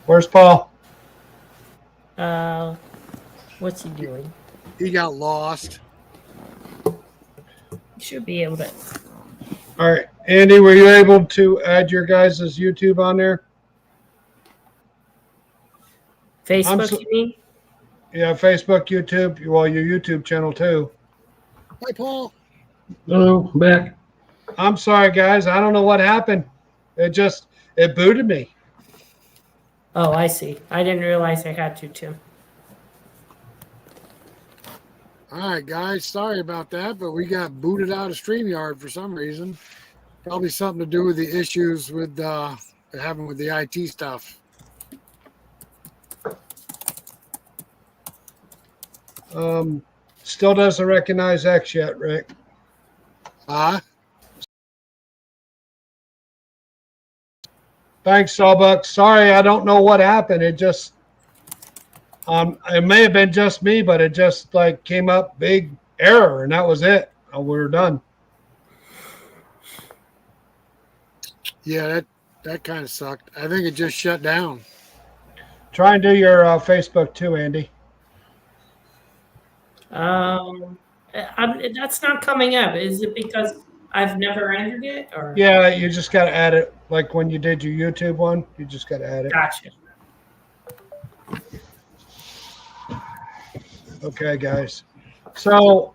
Where's Paul? What's he doing? He got lost. Should be able to. All right. Andy, were you able to add your guys' YouTube on there? Facebook, you mean? Yeah, Facebook, YouTube. Well, your YouTube channel too. Hi, Paul. Hello, I'm back. I'm sorry, guys. I don't know what happened. It booted me. Oh, I see. I didn't realize I had to, Tim. All right, guys. Sorry about that, but we got booted out of StreamYard for some reason. Probably something to do with the issues with having with the IT stuff. Still doesn't recognize X yet, Rick. Thanks, Sawbuck. Sorry, I don't know what happened. It just, it may have been just me, but it just like came up big error, and that was it. We were done. Yeah, that kind of sucked. I think it just shut down. Try and do your Facebook too, Andy. That's not coming up. Is it because I've never entered it? Or Yeah, you just got to add it. Like when you did your YouTube one, you just got to add it. Gotcha. Okay, guys. So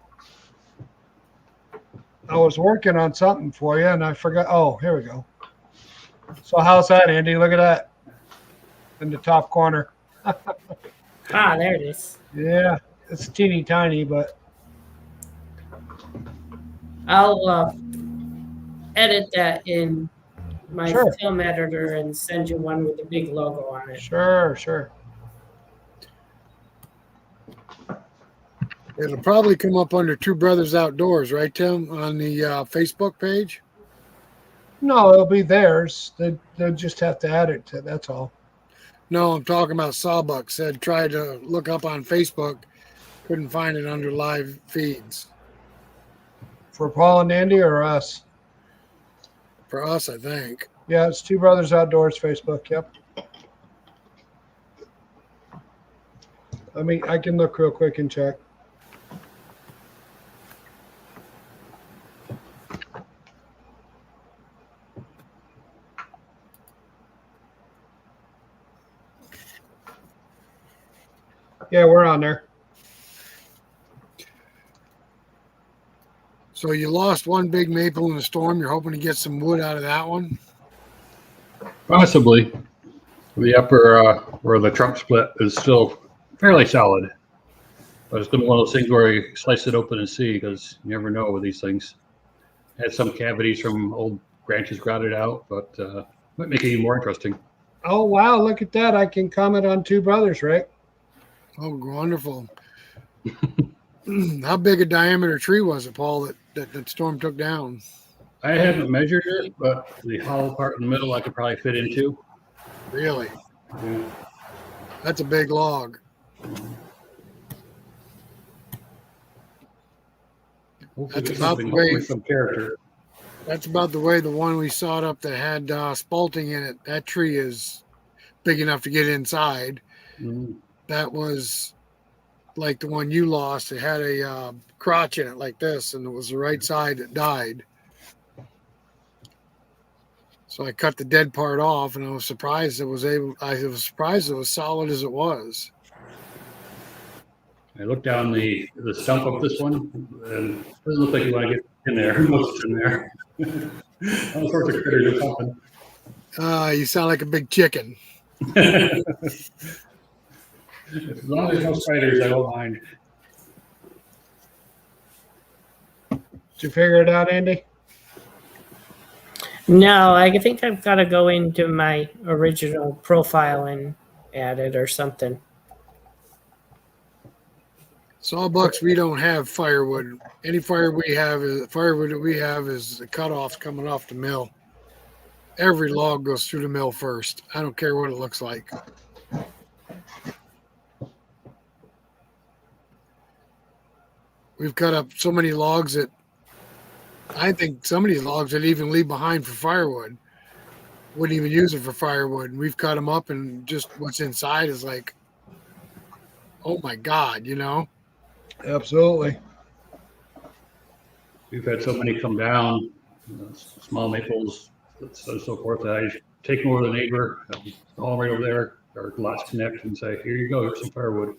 I was working on something for you, and I forgot. Oh, here we go. So how's that, Andy? Look at that in the top corner. There it is. Yeah, it's teeny tiny, but I'll edit that in my Sure. film editor and send you one with a big logo on it. sure. It'll probably come up under Two Brothers Outdoors, right, Tim, on the Facebook page? No, it'll be theirs. They'll just have to add it to. That's all. No, I'm talking about Sawbuck. Said tried to look up on Facebook, couldn't find it under live feeds. For Paul and Andy or us? For us, I think. Yeah, it's Two Brothers Outdoors Facebook. Yep. I can look real quick and check. Yeah, we're on there. So you lost one big maple in the storm. You're hoping to get some wood out of that one? Possibly. The upper where the trunk split is still fairly solid, but it's been one of those things where you slice it open and see, because you never know with these things. Had some cavities from old branches grouted out, but might make it even more interesting. Oh wow, look at that! I can comment on Two Brothers, Rick. Oh, wonderful. How big a diameter tree was it, Paul, that storm took down? I haven't measured it, but the hollow part in the middle I could probably fit into. Really? Yeah. That's a big log. That's about the way some character. That's about the way the one we sawed up that had spalting in it. That tree is big enough to get inside. Mm. That was like the one you lost. It had a crotch in it like this, and it was the right side that died. So I cut the dead part off, and I was surprised it was as solid as it was. I looked down the stump of this one, and it doesn't look like you want to get in there. Most in there. All sorts of critters or something. You sound like a big chicken. As long as there's no spiders, I don't mind. Did you figure it out, Andy? No, I think I've got to go into my original profile and add it or something. Sawbucks, we don't have firewood. Any firewood that we have is the cutoffs coming off the mill. Every log goes through the mill first. I don't care what it looks like. We've cut up so many logs that I think some of these logs would even leave behind for firewood. wouldn't even use it for firewood. And we've cut them up, and just what's inside is like, oh my God, you know? Absolutely. We've had so many come down, small maples, so forth. That I take them over to the neighbor, all right over there, our lots connect, and say, "Here you go, here's some firewood."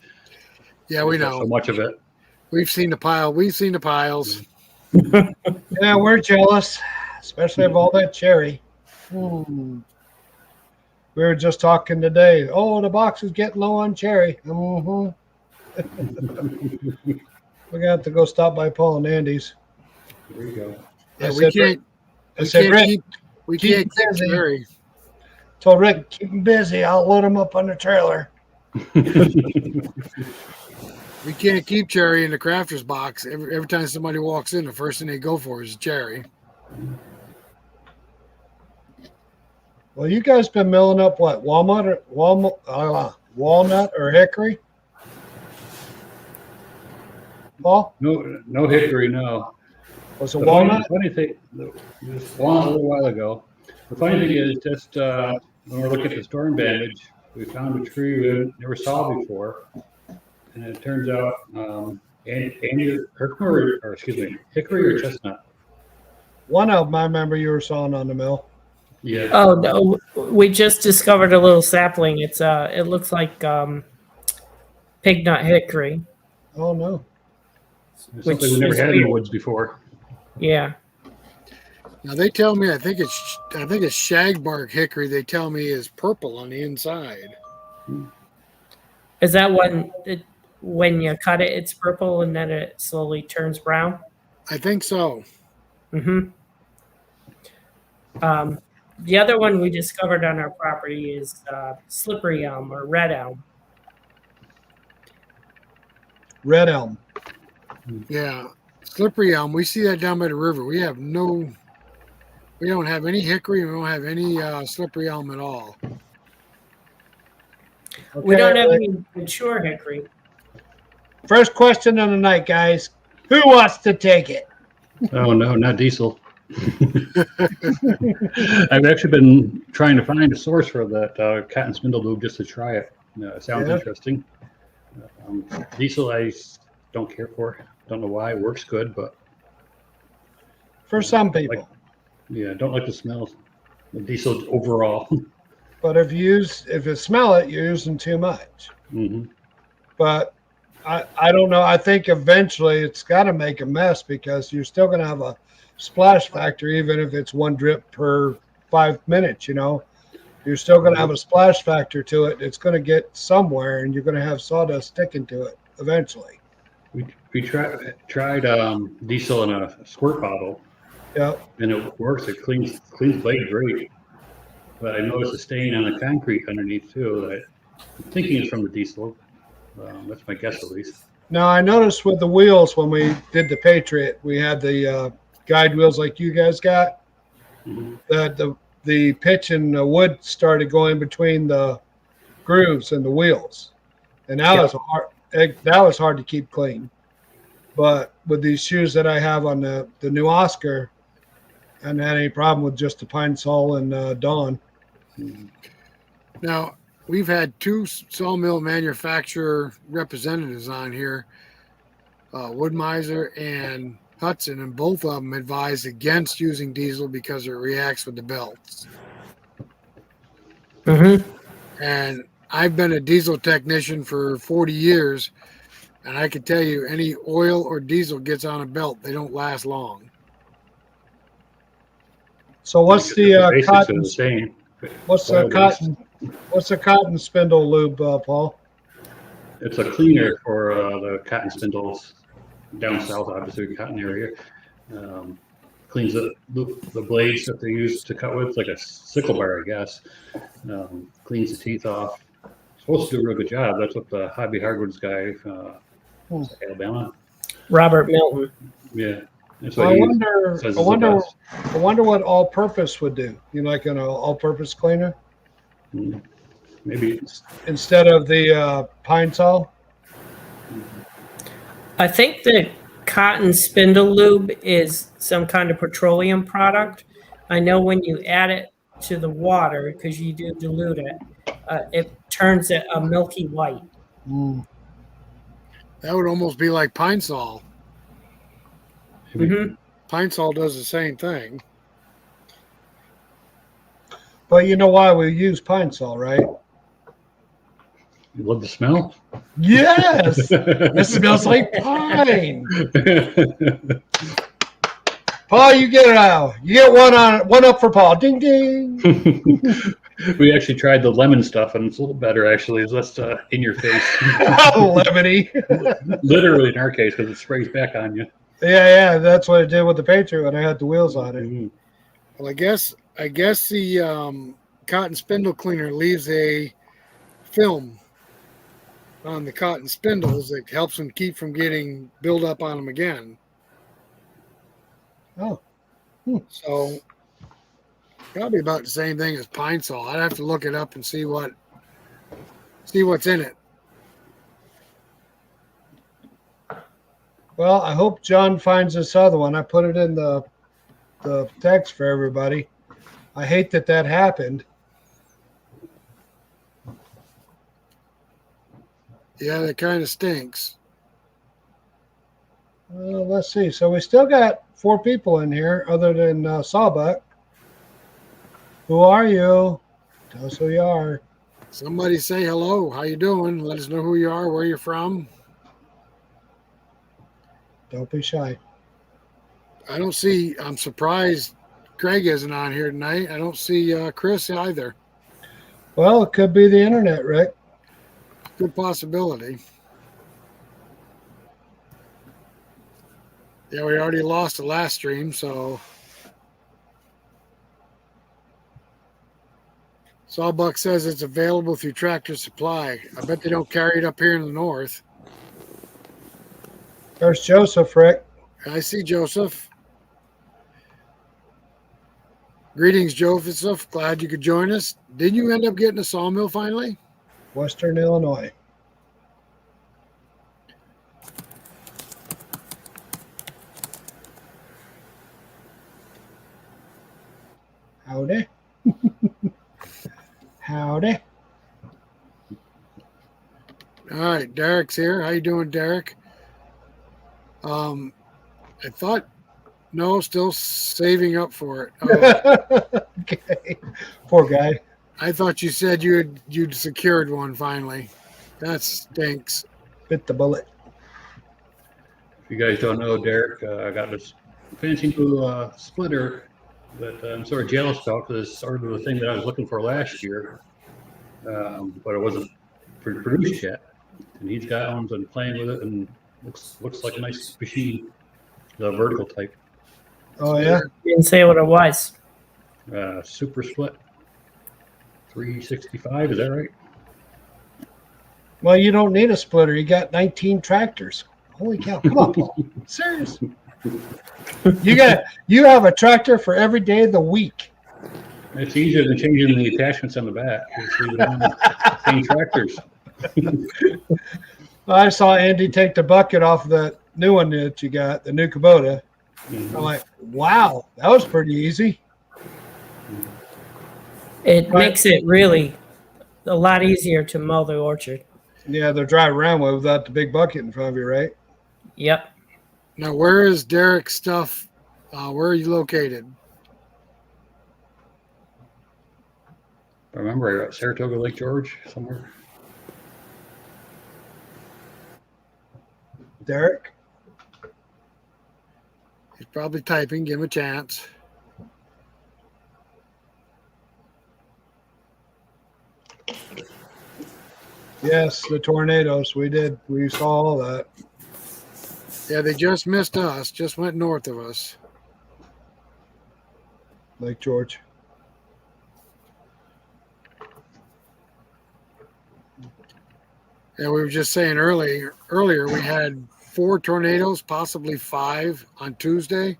Yeah, we We've got know. so much of it. We've seen the pile. We've seen the piles. Yeah, we're jealous, especially of all that cherry. We were just talking today. Oh, the box is getting low on cherry. We're gonna have to go stop by Paul and Andy's. There you go. Yeah, I we said, can't. I We said, can't Rick, keep. We keep can't keep busy. cherry. told Rick, keep him busy. I'll load him up on the trailer. We can't keep cherry in the crafter's box. Every time somebody walks in, the first thing they go for is cherry. Well, you guys been milling up what? Walnut or hickory? Paul? No hickory, no. Was it The walnut? funny thing, this walnut a little while ago. The funny thing is, just when we're looking at the storm damage, we found a tree we never saw before, and it turns out hickory or chestnut. One of them I remember you were sawing on the mill. Yeah. Oh no, we just discovered a little sapling. It looks like pig nut hickory. Oh no. It's something we never is had in the weird. woods before. Yeah. Now they tell me I think it's shagbark hickory. They tell me is purple on the inside. Is that when you cut it, it's purple and then it slowly turns brown? I think so. Mm-hmm. The other one we discovered on our property is slippery elm or red elm. Red elm. Yeah, slippery elm. We see that down by the river. We don't have any hickory. We don't have any slippery elm at all. We don't have Rick. any mature hickory. First question of the night, guys. Who wants to take it? Oh no, not diesel. I've actually been trying to find a source for that cotton spindle lube just to try it. It sounds Yeah. interesting. Diesel, I don't care for. Don't know why. It works good, but For some people. yeah, I don't like the smell of diesel overall. But if you smell it, you're using too much. Mm-hmm. But I don't know. I think eventually it's got to make a mess because you're still going to have a splash factor, even if it's one drip per 5 minutes. You're still going to have a splash factor to it. It's going to get somewhere, and you're going to have sawdust sticking to it eventually. We tried diesel in a squirt bottle, Yep. and it works. It cleans blade great. But I noticed a stain on the concrete underneath too. That I'm thinking it's from the diesel. That's my guess at least. Now I noticed with the wheels when we did the Patriot, we had the guide wheels like you guys got. Mm-hmm. The pitch and the wood started going between the grooves and the wheels, and that was hard to keep clean. But with these shoes that I have on the new Oscar, I haven't had any problem with just the Pine Sol and Dawn. Now we've had two sawmill manufacturer representatives on here, Woodmiser and Hud-son, and both of them advised against using diesel because it reacts with the belts. Mm-hmm. And I've been a diesel technician for 40 years, and I can tell you any oil or diesel gets on a belt, they don't last long. So what's Because the basics are cotton? the same. What's the cotton? What's the cotton spindle lube, Paul? It's a cleaner for the cotton spindles down south, obviously, cotton area. Cleans the blades that they use to cut with, like a sickle bar, I guess. Cleans the teeth off. Supposed to do a real good job. That's what the Hobby Hardwoods guy, Alabama. Robert Milton. Yeah. That's I what he wonder. says is I the wonder. best. I wonder what all-purpose would do. Like an all-purpose cleaner Maybe. instead of the Pine Sol. I think the cotton spindle lube is some kind of petroleum product. I know when you add it to the water, because you do dilute it, it turns it a milky white. Mm. That would almost be like pine sol. Mm-hmm. Pine sol does the same thing. But you know why we use pine sol, right? You love the smell? Yes. It smells like pine. Paul, you get it out. You get one up for Paul. Ding ding. We actually tried the lemon stuff, and it's a little better, actually. It's less in your face. Lemony. Literally, in our case, because it sprays back on you. Yeah, that's what it did with the Patriot when I had the wheels on it. Mhm. Well, I guess the cotton spindle cleaner leaves a film on the cotton spindles that helps them keep from getting build up on them again. Oh. So probably about the same thing as pine sol. I'd have to look it up and see what's in it. Well, I hope John finds this other one. I put it in the text for everybody. I hate that happened. Yeah, that kind of stinks. Let's see. So we still got 4 people in here other than Sawbuck. Who are you? Tell us who you are. Somebody say hello. How you doing? Let us know who you are, where you're from. Don't be shy. I'm surprised Craig isn't on here tonight. I don't see Chris either. Well, it could be the internet, Rick. Good possibility. Yeah, we already lost the last stream, so Sawbuck says it's available through Tractor Supply. I bet they don't carry it up here in the north. There's Joseph, Rick. I see Joseph. Greetings, Joseph. Glad you could join us. Didn't you end up getting a sawmill finally? Western Illinois. Howdy. Howdy. All right, Derek's here. How you doing, Derek? I thought, no, still saving up for it. Oh, Okay. Poor guy. I thought you said you'd secured one finally. That stinks. Bit the bullet. If you guys don't know, Derek, I got this fancy new splitter that I'm sort of jealous about because it's sort of the thing that I was looking for last year, but it wasn't produced yet. And he's got one and playing with it, and looks like a nice machine, the vertical type. Oh, yeah? Didn't say what it was. Super split, 365. Is that right? Well, you don't need a splitter. You got 19 tractors. Holy cow. Come on, Paul. Serious. You have a tractor for every day of the week. It's easier than changing the attachments on the back. Just leave it on the same tractors. I saw Andy take the bucket off the new one that you got, the new Kubota. I'm like, wow, that was pretty easy. It makes it really a lot easier to mow the orchard. Yeah, they're driving around without the big bucket in front of you, right? Yep. Now, where is Derek's stuff? Where are you located? I remember at Saratoga Lake George somewhere. Derek? He's probably typing. Give him a chance. Yes, the tornadoes. We saw all that. Yeah, they just missed us. Just went north of us. Lake George. Yeah, we were just saying earlier we had 4 tornadoes, possibly 5 on Tuesday.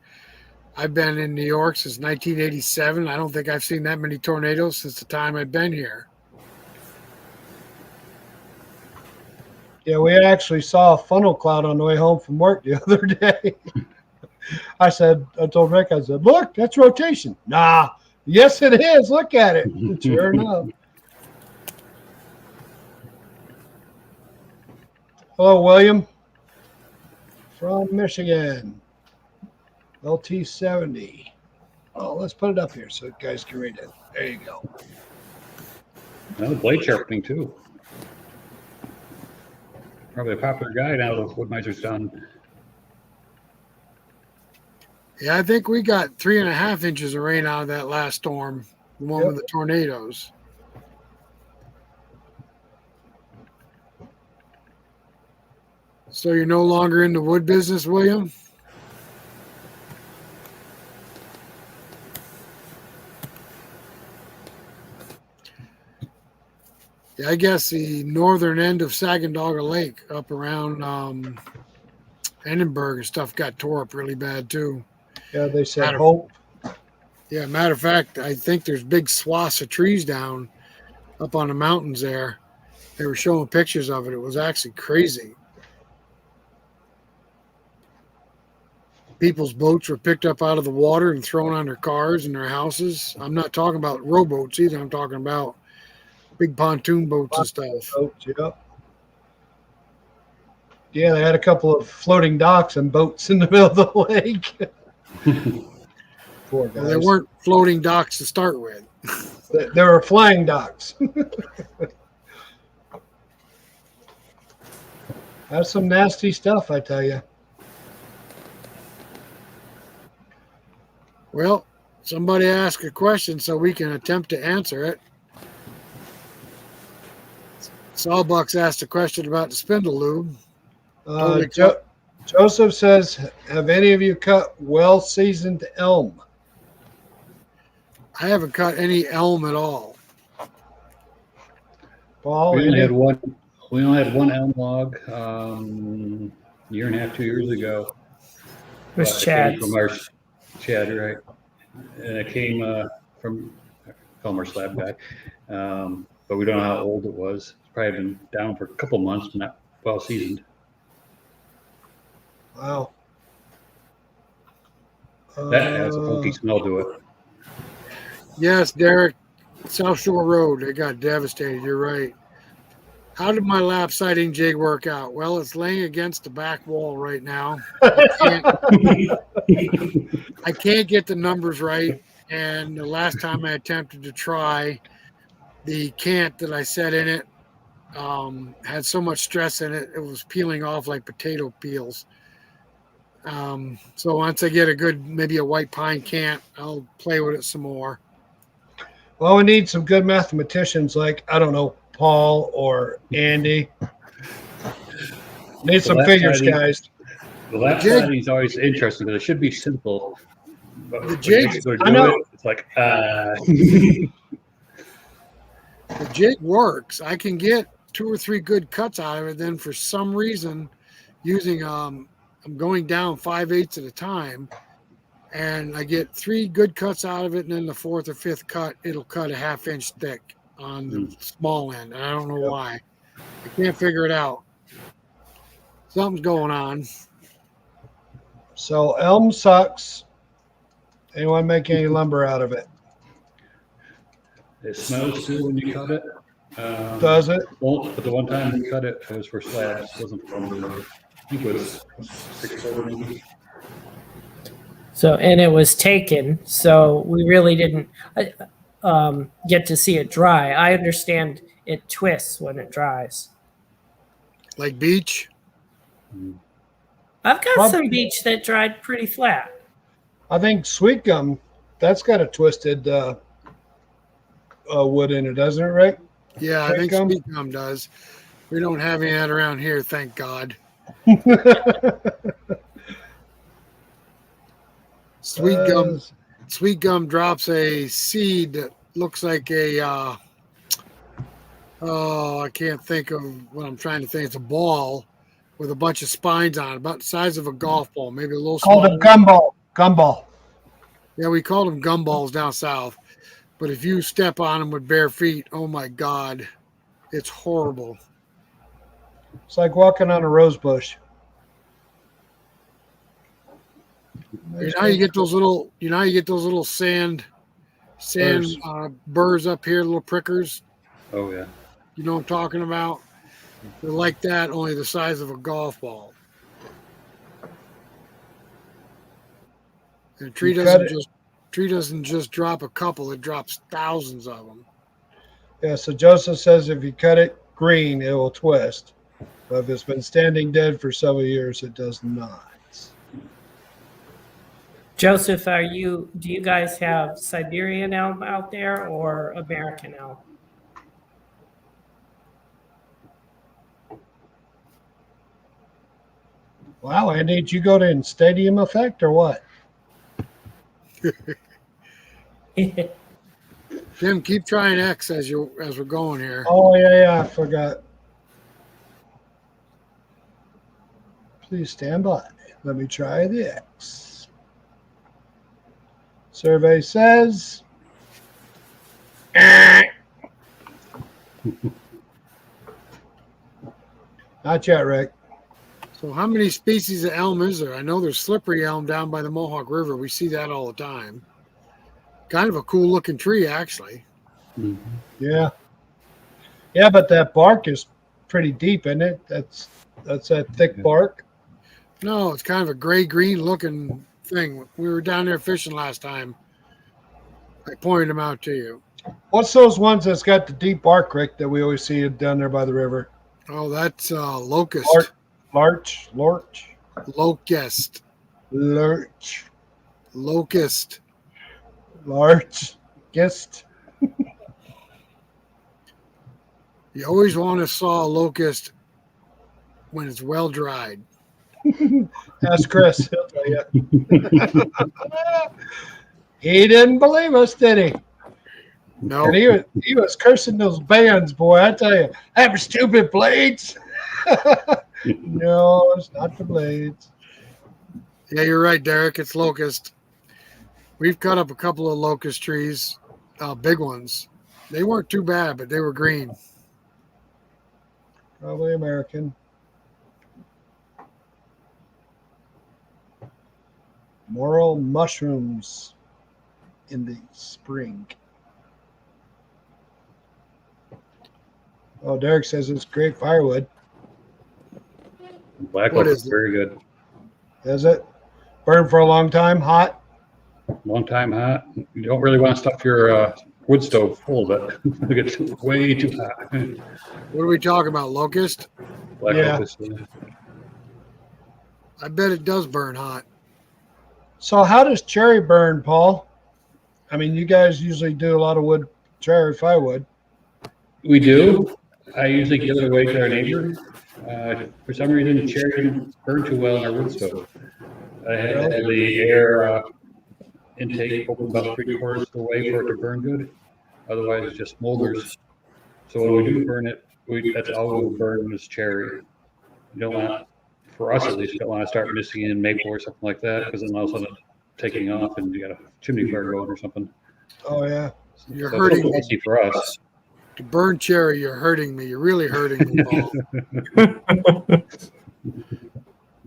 I've been in New York since 1987. I don't think I've seen that many tornadoes since the time I've been here. Yeah, we actually saw a funnel cloud on the way home from work the other day. I told Rick, look, that's rotation. Nah, Yes, it is. Look at it. Sure enough. Hello, William from Michigan. LT70. Oh, let's put it up here so you guys can read it. There you go. Another blade sharpening too. Probably a popular guy now that Wood-Miser's done. Yeah, I think we got 3.5 inches of rain out of that last storm, the one with the tornadoes. So you're no longer in the wood business, William? Yeah, I guess the northern end of Sagamdogger Lake up around Edinburgh and stuff got tore up really bad too. Yeah, they said hope. Yeah, matter of fact, I think there's big swaths of trees down up on the mountains there. They were showing pictures of it. It was actually crazy. People's boats were picked up out of the water and thrown on their cars and their houses. I'm not talking about rowboats either. I'm talking about big pontoon boats and stuff. Boats, yep. Yeah, they had a couple of floating docks and boats in the middle of the lake. Poor guys. Well, they weren't floating docks to start with. They were flying docks. That's some nasty stuff, I tell you. Well, somebody ask a question so we can attempt to answer it. Sawbucks asked a question about the spindle lube. Joseph says, have any of you cut well-seasoned elm? I haven't cut any elm at all. Paul, We only had one. We only had one elm log a year and a half, 2 years ago. It was Chad. From our Chad, right? And it came from our slab guy, but we don't know how old it was. It's probably been down for a couple months, not well seasoned. Wow. That has a funky smell to it. Yes, Derek, South Shore Road, it got devastated. You're right. How did my lap siding jig work out? Well, it's laying against the back wall right now. I can't get the numbers right. And the last time I attempted to try, the cant that I set in it had so much stress in it, it was peeling off like potato peels. So once I get a good, maybe a white pine cant, I'll play with it some more. Well, we need some good mathematicians like, I don't know, Paul or Andy. Need some figures, guys. The lap siding is always interesting because it should be simple. But the jig, I know. It's like, the jig works. I can get 2 or 3 good cuts out of it. Then for some reason, using I'm going down 5/8 at a time, and I get 3 good cuts out of it, and then the 4th or 5th cut, it'll cut a 1/2 inch thick on the small end. And I don't know why. I can't figure it out. Something's going on. So elm sucks. Anyone make any lumber out of it? it smells too when you cut it. Does it? Well, but the one time we cut it, it was for slabs. It wasn't for lumber. I think it was 6/4 maybe. So, and it was taken, so we really didn't get to see it dry. I understand it twists when it dries. Like beach? I've got some beech that dried pretty flat. I think sweet gum, that's got a twisted wood in it, doesn't it, Rick? Yeah, I think sweet gum does. We don't have any of that around here, thank God. Sweet gum drops a seed that looks like a I can't think of what I'm trying to think. It's a ball with a bunch of spines on it, about the size of a golf ball, maybe a little smaller. Called a gumball. Gumball. Yeah, we called them gumballs down south. But if you step on them with bare feet, oh my God, it's horrible. It's like walking on a rose bush. You know how you get those little, sand sand burrs up here, little prickers. Oh yeah. You know what I'm talking about? They're like that, only the size of a golf ball. And a tree You cut doesn't just drop a couple; it drops thousands of them. Yeah, so Joseph says if you cut it green, it will twist. But if it's been standing dead for several years, it does not. Joseph, do you guys have Siberian elm out there or American elm? Wow, Andy, did you go to Stadium Effect or what? Jim, keep trying X as we're going here. Oh, yeah, I forgot. Please stand by. Let me try the X. Survey says. Not yet, Rick. So how many species of elm is there? I know there's slippery elm down by the Mohawk River. We see that all the time. Kind of a cool looking tree, actually. Mhm. Yeah. Yeah, but that bark is pretty deep, isn't it? That's that thick bark. No, it's kind of a gray-green looking thing. We were down there fishing last time. I pointed them out to you. What's those ones that's got the deep bark, Rick, that we always see down there by the river? Oh, that's locust. Lurch. Locust. Lurch. Locust. Larch. Guest. You always want to saw a locust when it's well dried. Ask Chris. He'll tell you. He didn't believe us, did he? No. And he was cursing those bands, boy. I tell you, have stupid blades. No, it's not the blades. Yeah, you're right, Derek. It's locust. We've cut up a couple of locust trees, big ones. They weren't too bad, but they were green. Probably American. Morel mushrooms in the spring. Oh, Derek says it's great firewood. Black What oak is is it? very good. Is it? Burn for a long time, hot? Long time hot. You don't really want to stuff your wood stove full of it. It gets way too hot. What are we talking about? Locust? Black Yeah. oak is, I bet it does burn hot. So how does cherry burn, Paul? I mean, you guys usually do a lot of wood, cherry firewood. we do. I usually give it away to our neighbor. For some reason, cherry didn't burn too well in our wood stove. I had the air intake open about 3/4 of the way for it to burn good. Otherwise, it just smolders. So when we do burn it, that's all we'll burn is cherry. You don't want, for us at least, you don't want to start mixing in maple or something like that, because then all of a sudden it's taking off and you got a chimney fire going or something. Oh, yeah. You're So hurting it's me. messy for us. To burn cherry, you're hurting me. You're really hurting me, Paul.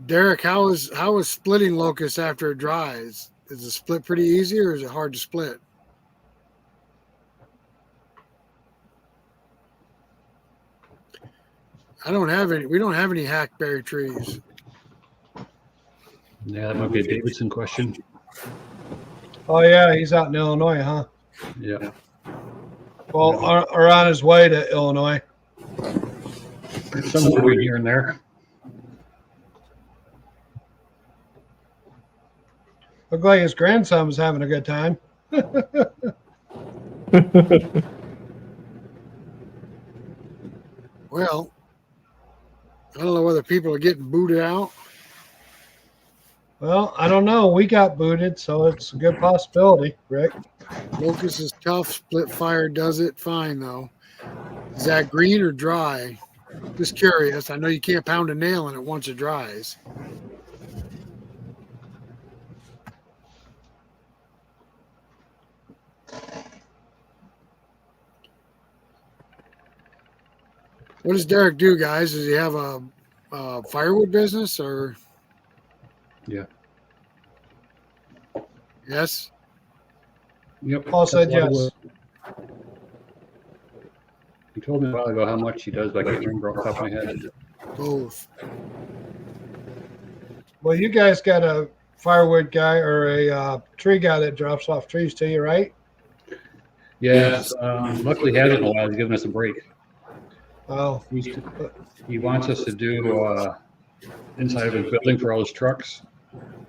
Derek, how is splitting locust after it dries? Is the split pretty easy or is it hard to split? We don't have any hackberry trees. Yeah, that might be a Davidson question. Oh, yeah, he's out in Illinois, huh? Yeah. Well, or on his way to Illinois. Some wood here and there. Looked like his grandson was having a good time. Well, I don't know whether people are getting booted out. Well, I don't know. We got booted, so it's a good possibility, Rick. Locust is tough. Split fire does it fine, though. Is that green or dry? Just curious. I know you can't pound a nail in it once it dries. What does Derek do, guys? Does he have a firewood business or? Yeah. Yes. Yep. Paul said That's a lot of yes. wood. He told me a while ago how much he does, but I can't remember off the top of my head. Both. Well, you guys got a firewood guy or a tree guy that drops off trees to you, right? Yes. Luckily, he hasn't in a while. He's given us a break. Oh, He wants us to do inside of his building for all his trucks.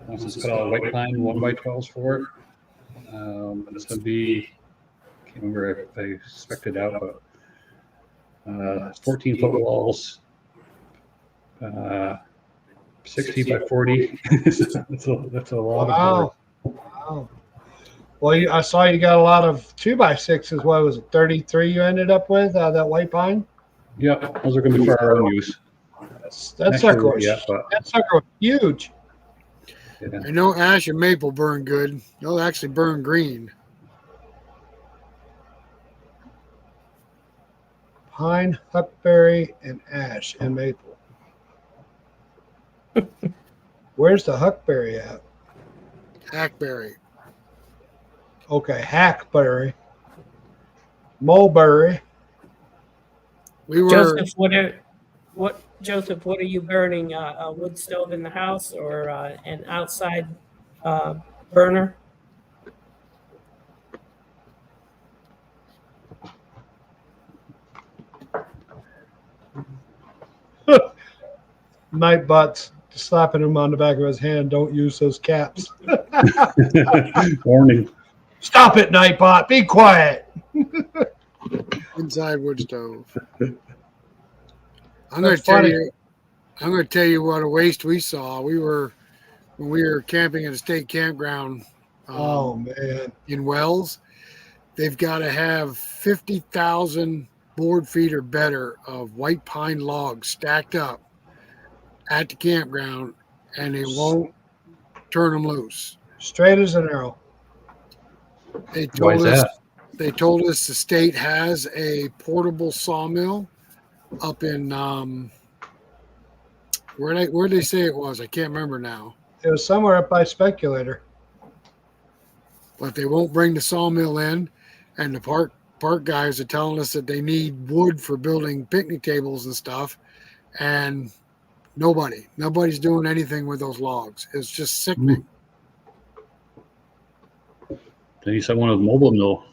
Wants us to cut all the white pine 1x12s for it. And it's going to be, I can't remember if I spec'd it out, but 14-foot walls, 60 by 40. that's a lot of wood. wow. Well, I saw you got a lot of 2x6s. What was it, 33 you ended up with, that white pine? Yep, those are going to be for our own use. That sucker was, But that sucker was huge. yeah. I know ash and maple burn good. They'll actually burn green. Pine, huckberry, and ash and maple. Where's the huckberry at? Hackberry. Okay, hackberry. Mulberry. We were Joseph, what are you burning? A wood stove in the house or an outside burner? Nightbot's slapping him on the back of his hand. Don't use those caps. Warning. Stop it, Nightbot. Be quiet. inside wood stove. I'm That's going funny. to tell you what a waste we saw. When we were camping at a state campground Oh man. in Wells. They've got to have 50,000 board feet or better of white pine logs stacked up at the campground, and they won't turn them loose. Straight as an arrow. They Why told is us that? they told us the state has a portable sawmill up in where they say it was. I can't remember now. It was somewhere up by Speculator. But they won't bring the sawmill in, and the park guys are telling us that they need wood for building picnic tables and stuff, and nobody's doing anything with those logs. It's just sickening. Then he said one of the mobile mill.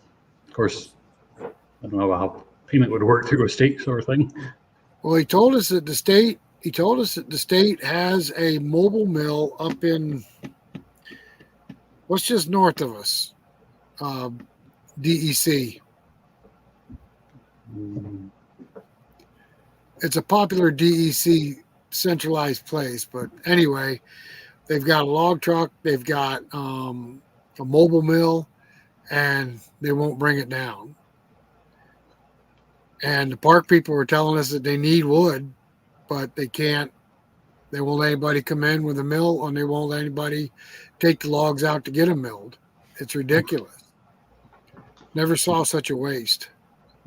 Of course, I don't know how payment would work through a state sort of thing. Well, he told us that the state has a mobile mill up in what's just north of us, DEC. It's a popular DEC centralized place, but anyway, they've got a log truck, they've got a mobile mill, and they won't bring it down. And the park people were telling us that they need wood, but they can't. They won't let anybody come in with a mill, and they won't let anybody take the logs out to get them milled. It's ridiculous. Never saw such a waste.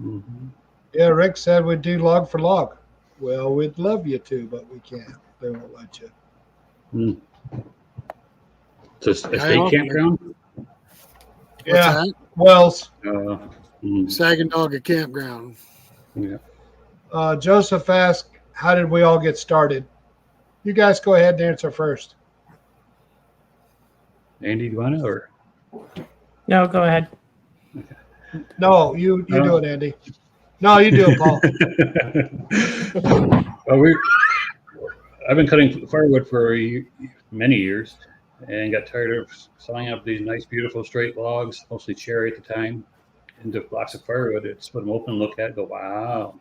Mm-hmm. Yeah, Rick said we'd do log for log. Well, we'd love you to, but we can't. They won't let you. It's a state campground? Yeah. What's Wells. that? Saginaw Campground. Yeah. Joseph asked, how did we all get started? You guys go ahead and answer first. Andy, do you want to? Or? No, go ahead. No, you do it, Andy. No, you do it, Paul. Well, I've been cutting firewood for many years and got tired of sawing up these nice, beautiful straight logs, mostly cherry at the time, into blocks of firewood. It's put them open and look at it, go, wow.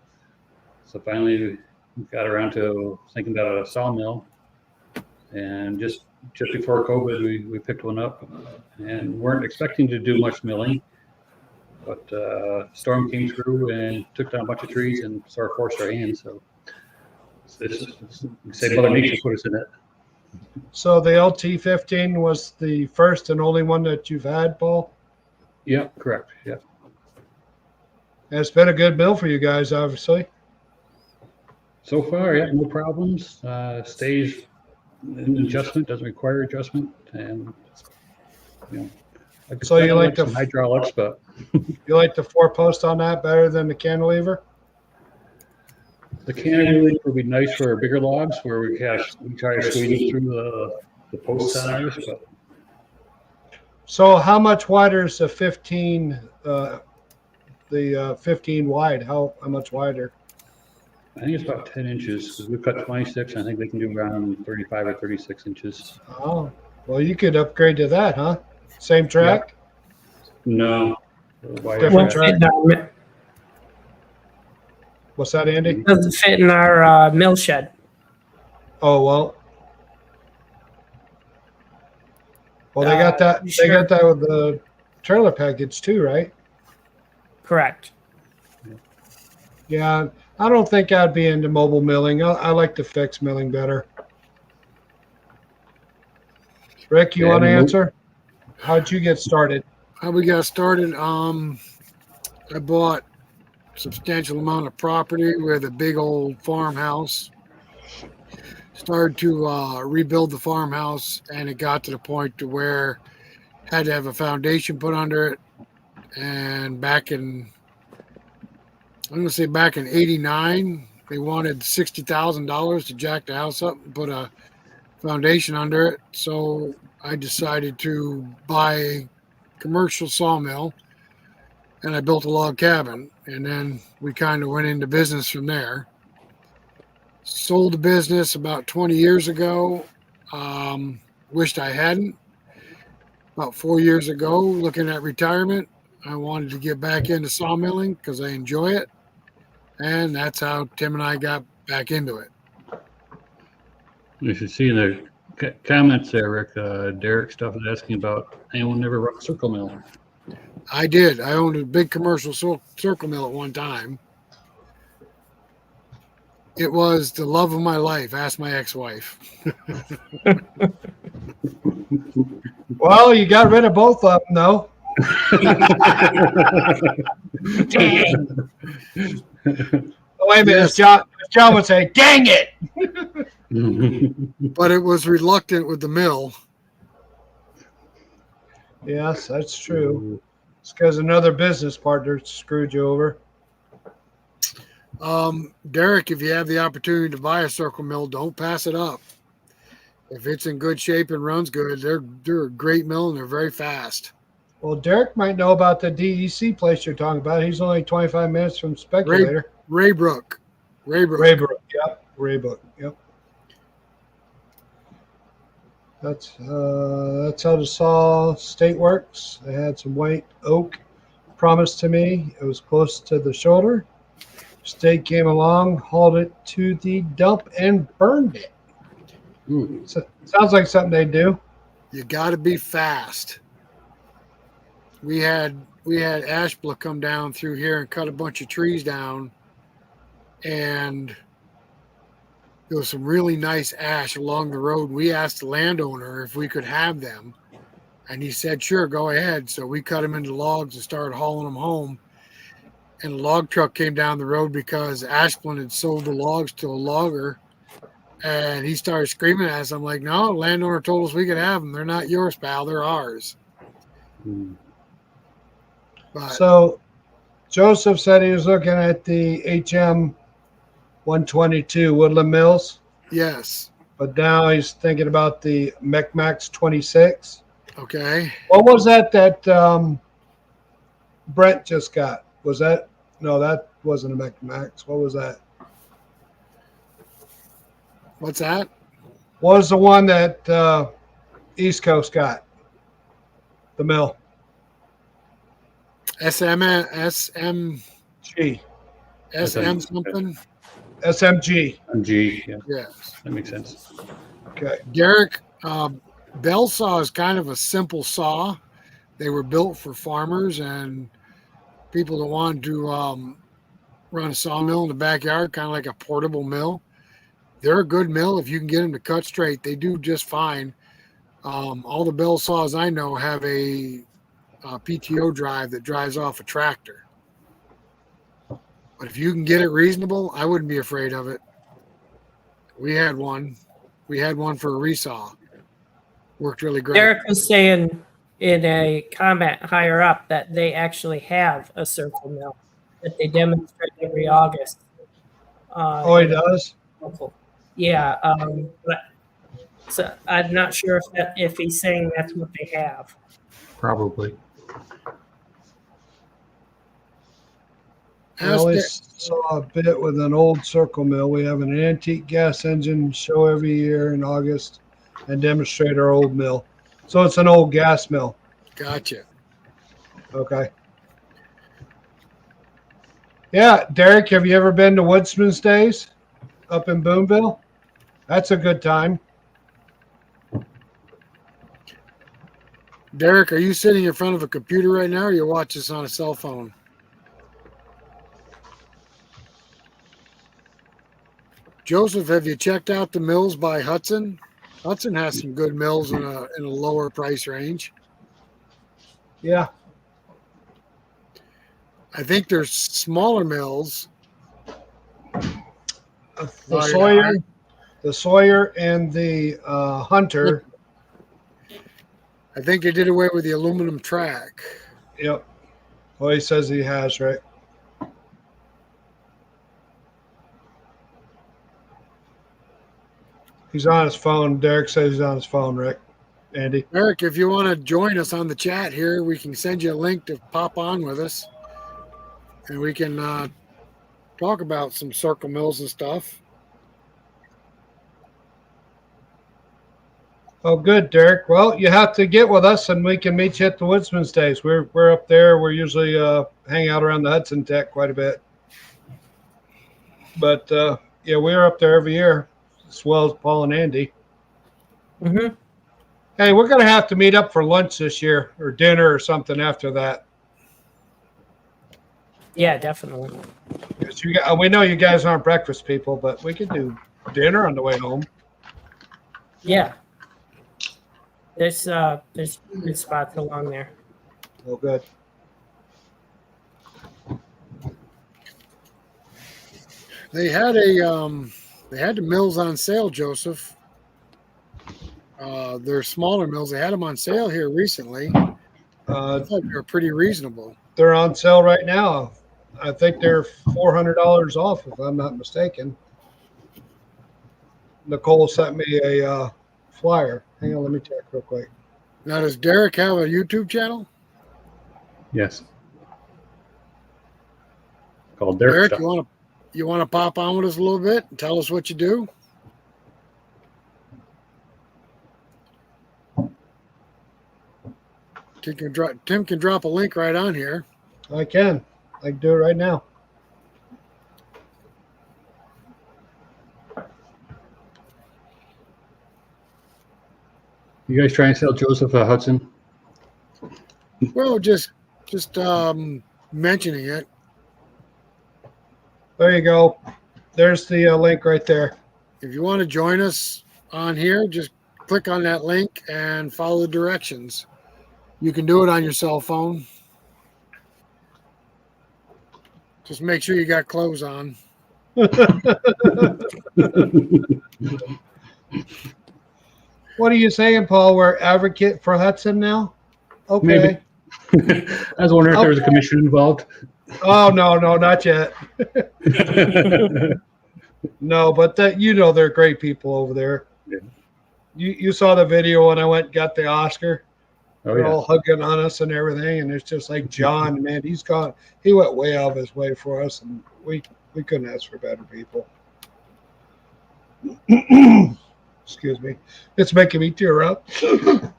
So finally we got around to thinking about a sawmill. And just before COVID, we picked one up and weren't expecting to do much milling. But storm came through and took down a bunch of trees and sort of forced our hands. So say Mother Nature put us in it. So the LT-15 was the first and only one that you've had, Paul? Yeah, correct. Yeah. And it's been a good mill for you guys, obviously. So far, yeah, no problems. Stays in adjustment, doesn't require adjustment, and So you like some hydraulics, but you like the 4-post on that better than the cantilever? the cantilever would be nice for bigger logs where we try to squeeze it through the posts on ours. But So how much wider is the 15? The 15 wide? How much wider? I think it's about 10 inches because we cut 26. I think they can do around 35 or 36 inches. Oh, well, you could upgrade to that, huh? Same track? No. Different Won't track. fit in our, What's that, Andy? doesn't fit in our mill shed. Oh well. Well, they got that. You They sure? got that with the trailer package too, right? Correct. Yeah, I don't think I'd be into mobile milling. I like the fixed milling better. Rick, you Yeah, want to the mo- answer? How'd you get started? How we got started? I bought a substantial amount of property with a big old farmhouse. Started to rebuild the farmhouse, and it got to the point to where had to have a foundation put under it. And I'm gonna say back in '89, they wanted $60,000 to jack the house up and put a foundation under it. So I decided to buy a commercial sawmill, and I built a log cabin. And then we kind of went into business from there. Sold the business about 20 years ago. Wished I hadn't. About 4 years ago, looking at retirement, I wanted to get back into sawmilling because I enjoy it. And that's how Tim and I got back into it. You should see in the comments there, Rick. Derek stuff is asking about anyone ever run a circle mill. I did. I owned a big commercial circle mill at one time. It was the love of my life. Ask my ex-wife. Well, you got rid of both of them, though. Dang. Oh, wait a minute. Yes. John would say, "Dang it!" But it was reluctant with the mill. Yes, that's true. It's because another business partner screwed you over. Derek, if you have the opportunity to buy a circle mill, don't pass it up. If it's in good shape and runs good, they're a great mill and they're very fast. Well, Derek might know about the DEC place you're talking about. He's only 25 minutes from Speculator. Raybrook. Raybrook. Yep. Raybrook. Yep. That's how the saw state works. They had some white oak promised to me. It was close to the shoulder. State came along, hauled it to the dump, and burned it. So, sounds like something they do. You got to be fast. We had Ashbla come down through here and cut a bunch of trees down, and there was some really nice ash along the road. We asked the landowner if we could have them, and he said, "Sure, go ahead." So we cut them into logs and started hauling them home. And a log truck came down the road because Ashland had sold the logs to a logger, and he started screaming at us. I'm like, "No, the landowner told us we could have them. They're not yours, pal. They're ours." But So Joseph said he was looking at the HM 122 Woodland Mills, yes, but now he's thinking about the MECMAX 26. okay. What was that Brent just got? Was that no? That wasn't a MECMAX. What was that? What's that? What was the one that East Coast got? The mill. SM G. something. SMG. G, yeah, Yes, that makes sense. Okay. Derek. Bell saw is kind of a simple saw. They were built for farmers and people that wanted to run a sawmill in the backyard, kind of like a portable mill. They're a good mill if you can get them to cut straight. They do just fine. All the Bell saws I know have a PTO drive that drives off a tractor. But if you can get it reasonable, I wouldn't be afraid of it. We had one. We had one for a resaw. Worked really great. Derek was saying in a comment higher up that they actually have a circle mill that they demonstrate every August. Oh, he does? Local. Yeah, but so I'm not sure if he's saying that's what they have. Probably. I only saw a bit with an old circle mill. We have an antique gas engine show every year in August and demonstrate our old mill. So it's an old gas mill. Gotcha. Okay. Yeah, Derek, have you ever been to Woodsman's Days up in Boonville? That's a good time. Derek, are you sitting in front of a computer right now, or you watch this on a cell phone? Joseph, have you checked out the mills by Hud-son? Hud-son has some good mills in a lower price range. Yeah. I think there's smaller mills. The Sawyer and the Hunter. I think they did away with the aluminum track. Yep. Well, he says he has, right? He's on his phone. Derek says he's on his phone, Rick. Andy. Eric, if you want to join us on the chat here, we can send you a link to pop on with us. And we can talk about some circle mills and stuff. Oh, good, Derek. Well, you have to get with us, and we can meet you at the Woodsman's Days. We're up there. We're usually hang out around the Hud-son Tech quite a bit. But, yeah, we're up there every year, as well as Paul and Andy. Mm-hmm. Hey, we're going to have to meet up for lunch this year or dinner or something after that. Yeah, definitely. We know you guys aren't breakfast people, but we could do dinner on the way home. Yeah. There's good spots along there. Oh, good. They had the mills on sale, Joseph. They're smaller mills. They had them on sale here recently. I thought they were pretty reasonable. They're on sale right now. I think they're $400 off, if I'm not mistaken. Nicole sent me a flyer. Hang on, let me check real quick. Now, does Derek have a YouTube channel? Yes. Called Derek. Derek, you want to pop on with us a little bit and tell us what you do? Tim can drop a link right on here. I can do it right now. You guys try and sell Joseph a Hud-son? Well, just mentioning it. There you go. There's the link right there. If you want to join us on here, just click on that link and follow the directions. You can do it on your cell phone. Just make sure you got clothes on. What are you saying, Paul? We're advocate for Hud-son now? Okay. Maybe. I was wondering if there was a commission involved. Oh, no, not yet. No, but they're great people over there. Yeah. You saw the video when I went and got the Oscar. Oh, They're yeah. all hugging on us and everything, and it's just like John, man, he went way out of his way for us, and we couldn't ask for better people. Excuse me. It's making me tear up. You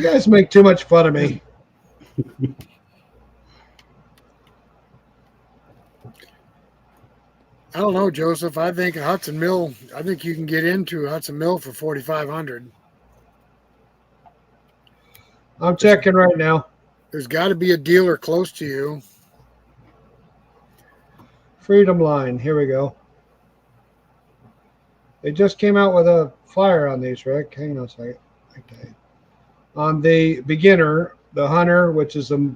guys make too much fun of me. I don't know, Joseph. I think a Hud-son Mill. I think you can get into a Hud-son Mill for $4,500. I'm checking right now. There's got to be a dealer close to you. Freedom Line. Here we go. They just came out with a flyer on these, Rick. Hang on a second. Okay. On the beginner, the Hunter, which is a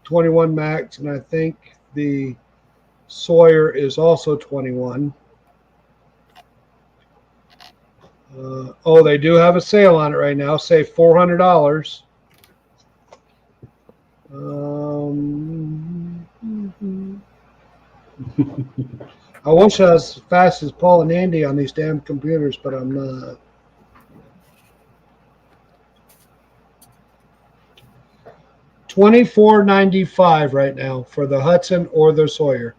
21 max, and I think the Sawyer is also 21. Oh, they do have a sale on it right now. Say $400. I wish I was as fast as Paul and Andy on these damn computers, but I'm not. $24.95 right now for the Hud-son or the Sawyer.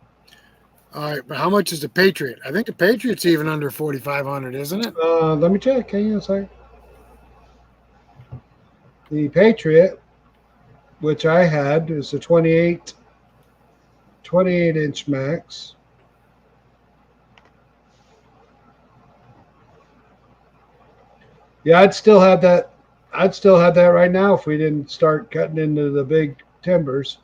All right, but how much is the Patriot? I think the Patriot's even under 4,500, isn't it? Let me check. Hang on a second. The Patriot, which I had, is a 28 inch max. Yeah, I'd still have that. I'd still have that right now if we didn't start cutting into the big timbers.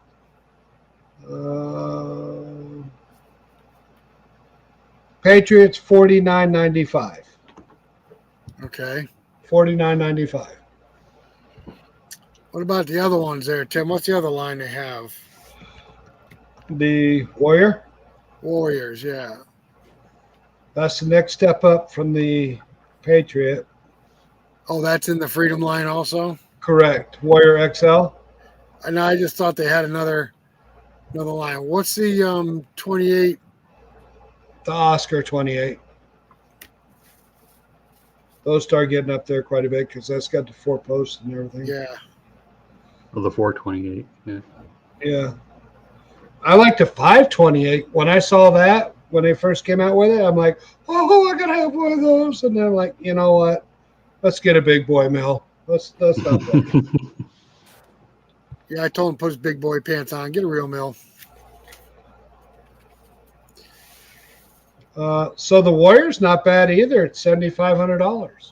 Patriots $49.95. Okay. $49.95. What about the other ones there, Tim? What's the other line they have? The Warrior. Warriors, yeah. That's the next step up from the Patriot. Oh, that's in the Freedom line also? Correct. Warrior XL. And I just thought they had another line. What's the 28? The Oscar 28. Those start getting up there quite a bit because that's got the 4 posts and everything. Yeah. Oh, the 428. Yeah. Yeah. I like the 528. When I saw that, when they first came out with it, I'm like, oh, I got to have one of those. And then I'm like, you know what? Let's get a big boy mill. Let's not play. Yeah, I told him to put his big boy pants on. Get a real mill. So the Warrior's not bad either. It's $7,500.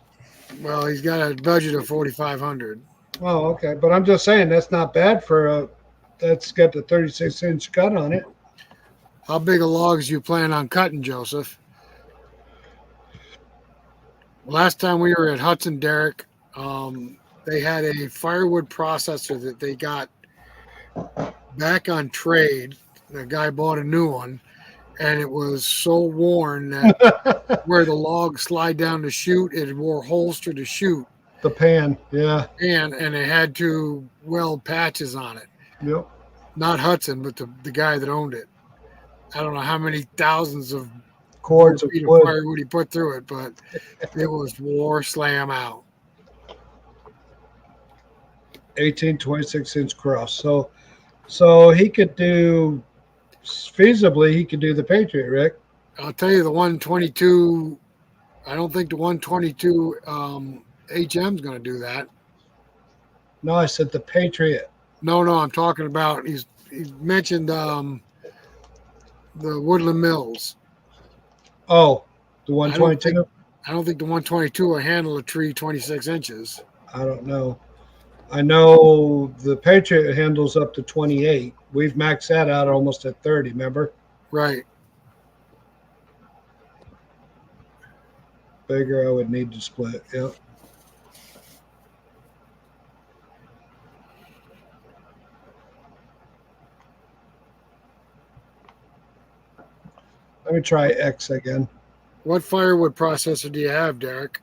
Well, he's got a budget of 4,500. Oh, okay. But I'm just saying that's not bad for a. That's got the 36-inch cut on it. How big of logs you plan on cutting, Joseph? Last time we were at Hud-son, Derek, they had a firewood processor that they got back on trade. The guy bought a new one, and it was so worn that where the logs slide down to shoot, it wore holster to shoot. The pan, yeah. And it had to weld patches on it. Yep. Not Hud-son, but the guy that owned it. I don't know how many thousands of Cords of feet of wood. firewood he put through it, but it was war slam out. 18, 26-inch cross. So he could do, feasibly, he could do the Patriot, Rick. I'll tell you, the 122, I don't think the 122 HM's going to do that. No, I said the Patriot. No, I'm talking about, he's mentioned the Woodland Mills. Oh, the 122? I don't think the 122 will handle a tree 26 inches. I don't know. I know the Patriot handles up to 28. We've maxed that out almost at 30, remember? Right. Bigger, I would need to split, yep. Let me try X again. What firewood processor do you have, Derek?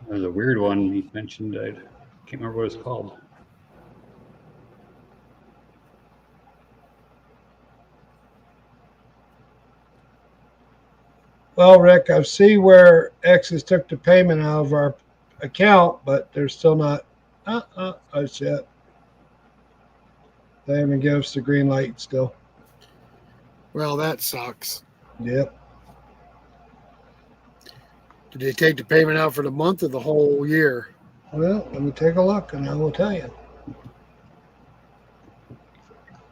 There's a weird one he mentioned. I can't remember what it's called. Well, Rick, I see where X has took the payment out of our account, but they're still not us yet. They haven't given us the green light still. Well, that sucks. Yep. Did they take the payment out for the month or the whole year? Well, let me take a look and I will tell you.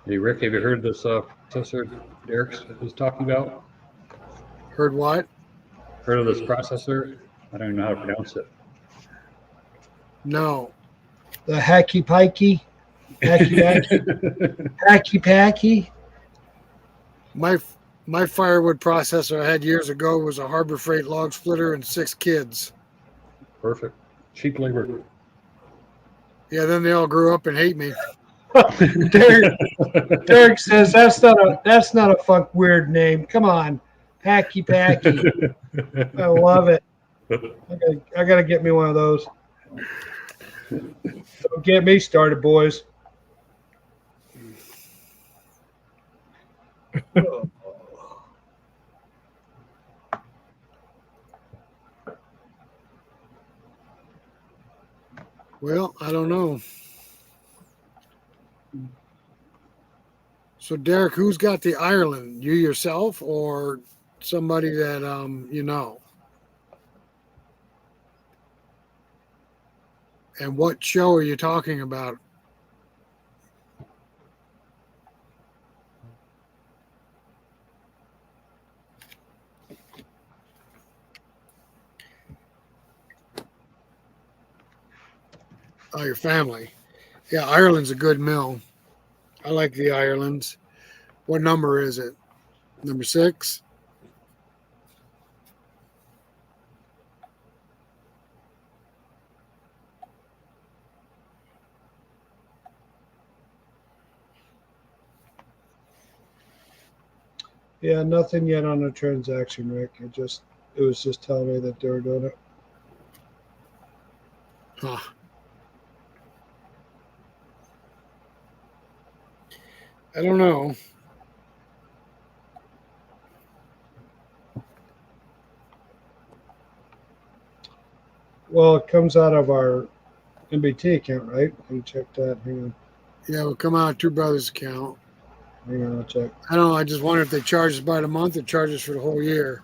Hey, Rick, have you heard this processor Derek was talking about? Heard what? Heard of this processor? I don't even know how to pronounce it. No. The hacky pikey. Hacky packy. My firewood processor I had years ago was a Harbor Freight log splitter and 6 kids. Perfect. Cheap labor. Yeah, then they all grew up and hate me. Derek says that's not a fuck weird name. Come on. Hacky packy. I love it. I gotta get me one of those. Don't get me started, boys. Well, I don't know. So, Derek, who's got the Ireland? You yourself or somebody that you know? And what show are you talking about? Oh, your family. Yeah, Ireland's a good mill. I like the Irelands. What number is it? Number 6? Yeah, nothing yet on the transaction, Rick. It was just telling me that they were doing it. Huh. I don't know. Well, it comes out of our MBT account, right? Let me check that. Hang Yeah, it'll come out of Two Brothers account. on, I'll check. I don't know. I just wonder if they charge us by the month or charge us for the whole year.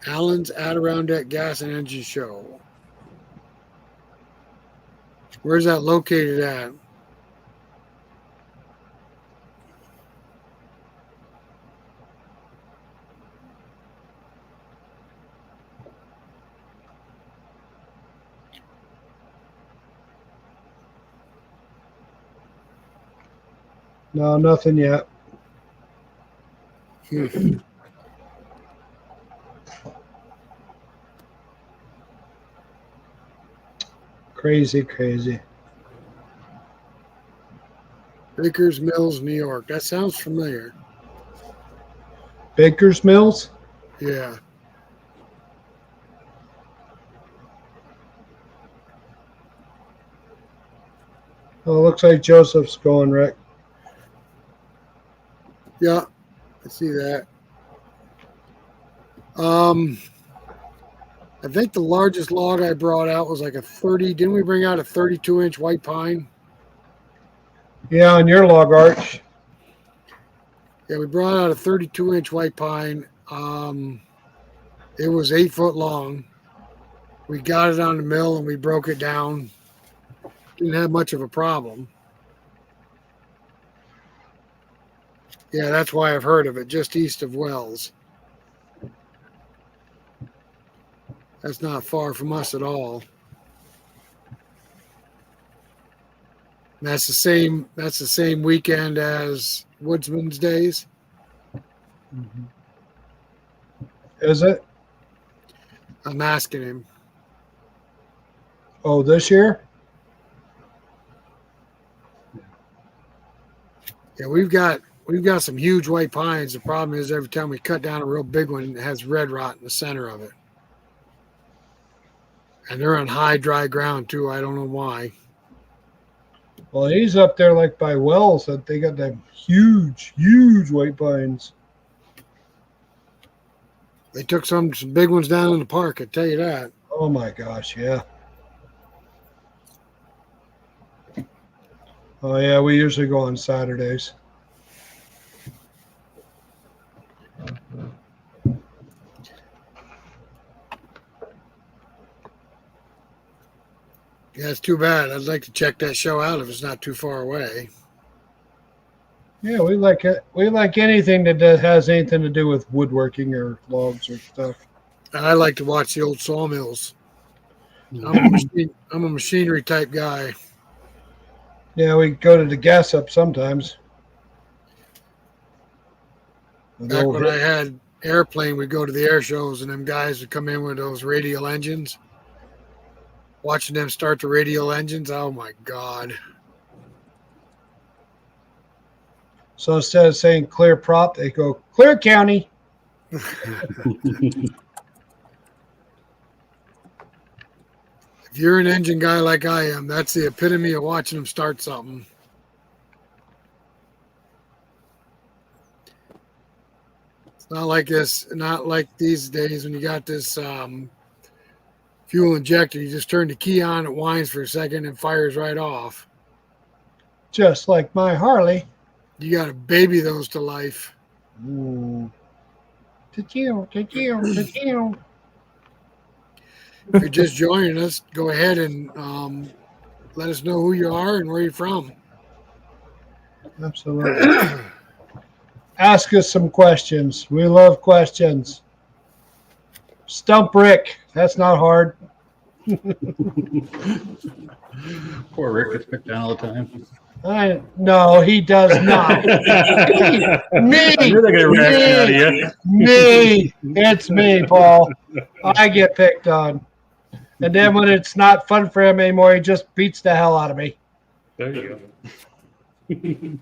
Allen's Adirondack Gas and Energy Show. Where's that located at? No, nothing yet. Crazy, crazy. Baker's Mills, New York. That sounds familiar. Baker's Mills? Yeah. Oh, it looks like Joseph's going, Rick. Yeah. I see that. I think the largest log I brought out was like a 30. Didn't we bring out a 32-inch white pine? Yeah, on your log arch. Yeah, we brought out a 32-inch white pine. It was 8 foot long. We got it on the mill and we broke it down. Didn't have much of a problem. Yeah, that's why I've heard of it, just east of Wells. That's not far from us at all. And that's the same weekend as Woodsman's Days. Is it? I'm asking him. Oh, this year? Yeah, we've got some huge white pines. The problem is every time we cut down a real big one, it has red rot in the center of it. And they're on high, dry ground too. I don't know why. Well, he's up there like by Wells. That they got them huge, huge white pines. They took some big ones down in the park, I tell you that. Oh my gosh, yeah. Oh yeah, we usually go on Saturdays. Yeah, it's too bad. I'd like to check that show out if it's not too far away. Yeah, we like it. We like anything that has anything to do with woodworking or logs or stuff. And I like to watch the old sawmills. I'm a machinery type guy. Yeah, we go to the gas up sometimes. Back when I had airplane, we'd go to the air shows, and them guys would come in with those radial engines. Watching them start the radial engines, oh my God. So instead of saying clear prop, they go clear county. If you're an engine guy like I am, that's the epitome of watching them start something. It's not like this, not like these days when you got this fuel injector. You just turn the key on, it whines for a second, and fires right off. Just like my Harley. You got to baby those to life. Ooh. Did If you're just joining us, go ahead and let us know who you are and where you're from. Absolutely. Ask us some questions. We love questions. Stump Rick. That's not hard. Poor Rick gets picked on all the time. No, he does not. Me. I knew they got a reaction out of you. Me. It's me, Paul. I get picked on. And then when it's not fun for him anymore, he just beats the hell out of me. There you go.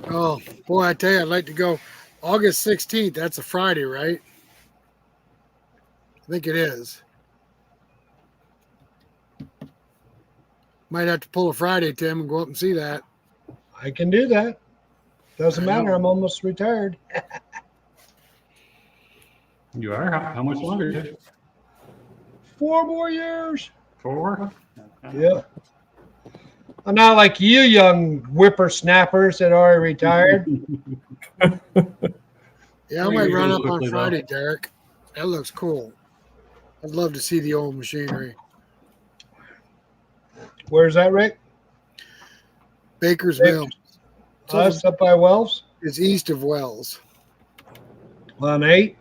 Oh, boy, I tell you, I'd like to go August 16th. That's a Friday, right? I think it is. Might have to pull a Friday, Tim, and go up and see that. I can do that. Doesn't I know. matter. I'm almost retired. You are? How much longer? 4 more years. 4? Yeah. I'm not like you young whippersnappers that are retired. Yeah, I might run up on Friday, Derek. That looks cool. I'd love to see the old machinery. Where's that, Rick? Baker's Mill. That's up by Wells It's east of Wells. on 8.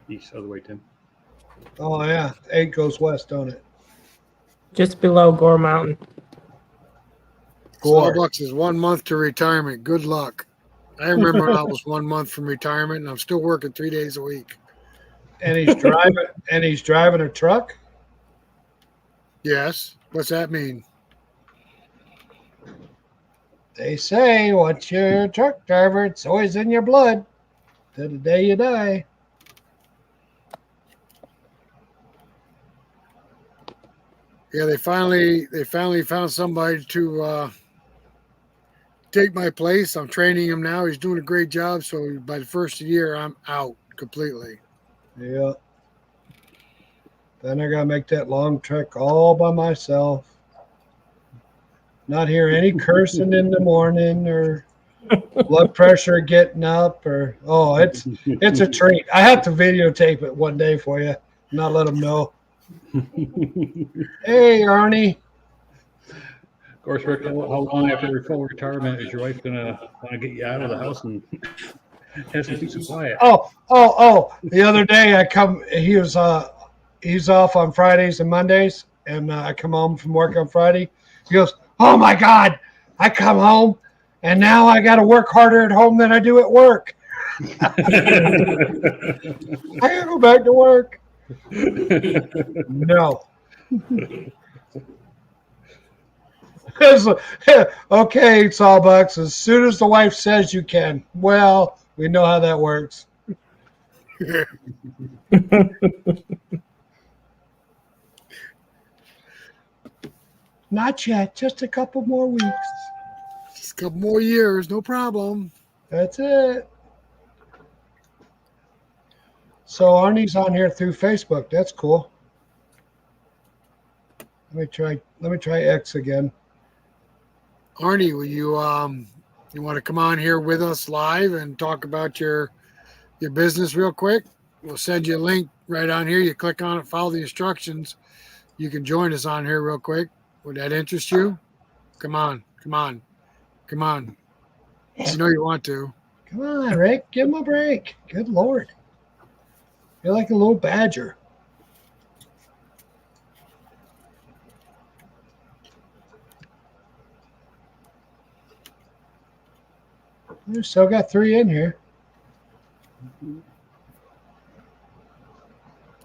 East, other way, Tim. Oh, yeah. 8 goes west, don't it? Just below Gore Mountain. Gore. Starbucks is 1 month to retirement. Good luck. I remember I was 1 month from retirement, and I'm still working 3 days a week. And he's driving a truck? Yes. What's that mean? They say once you're a truck driver, it's always in your blood to the day you die. Yeah, they finally found somebody to take my place. I'm training him now. He's doing a great job. So by the first year, I'm out completely. Yeah. Then I gotta make that long trek all by myself. Not hear any cursing in the morning or blood pressure getting up or it's a treat. I have to videotape it one day for you. Not let them know. Hey, Arnie. Of course, Rick, how long after your full retirement is your wife gonna want to get you out of the house and have some peace and quiet? Oh! The other day he's off on Fridays and Mondays, and I come home from work on Friday. He goes, "Oh my God! I come home, and now I got to work harder at home than I do at work. I gotta go back to work." No. Okay, Sawbucks, as soon as the wife says you can. Well, we know how that works. Not yet, just a couple more weeks. Just a couple more years, no problem. That's it. So Arnie's on here through Facebook. That's cool. Let me try X again. Arnie, will you want to come on here with us live and talk about your business real quick? We'll send you a link right on here. You click on it, follow the instructions. You can join us on here real quick. Would that interest you? Come on. You know you want to. Come on, Rick. Give him a break. Good Lord. You're like a little badger. We still got 3 in here.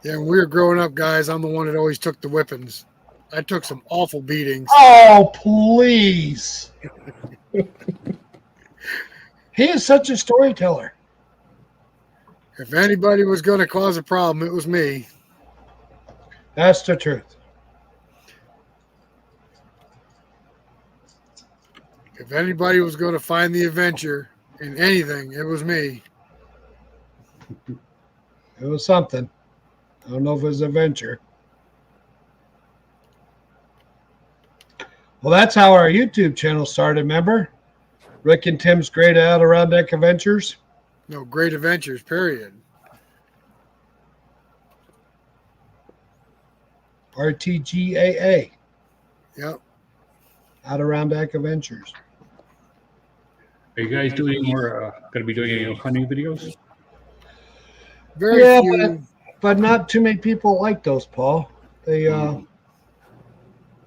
Yeah, when we were growing up, guys, I'm the one that always took the whippings. I took some awful beatings. Oh, please. He is such a storyteller. If anybody was going to cause a problem, it was me. That's the truth. If anybody was going to find the adventure in anything, it was me. It was something. I don't know if it was an adventure. Well, that's how our YouTube channel started, remember? Rick and Tim's Great Adirondack Adventures. No, great adventures, period. RTGAA. Yep. Adirondack Adventures. Are you guys doing any more? Going to be doing any hunting videos? Very Yeah, few. but not too many people like those, Paul. They, I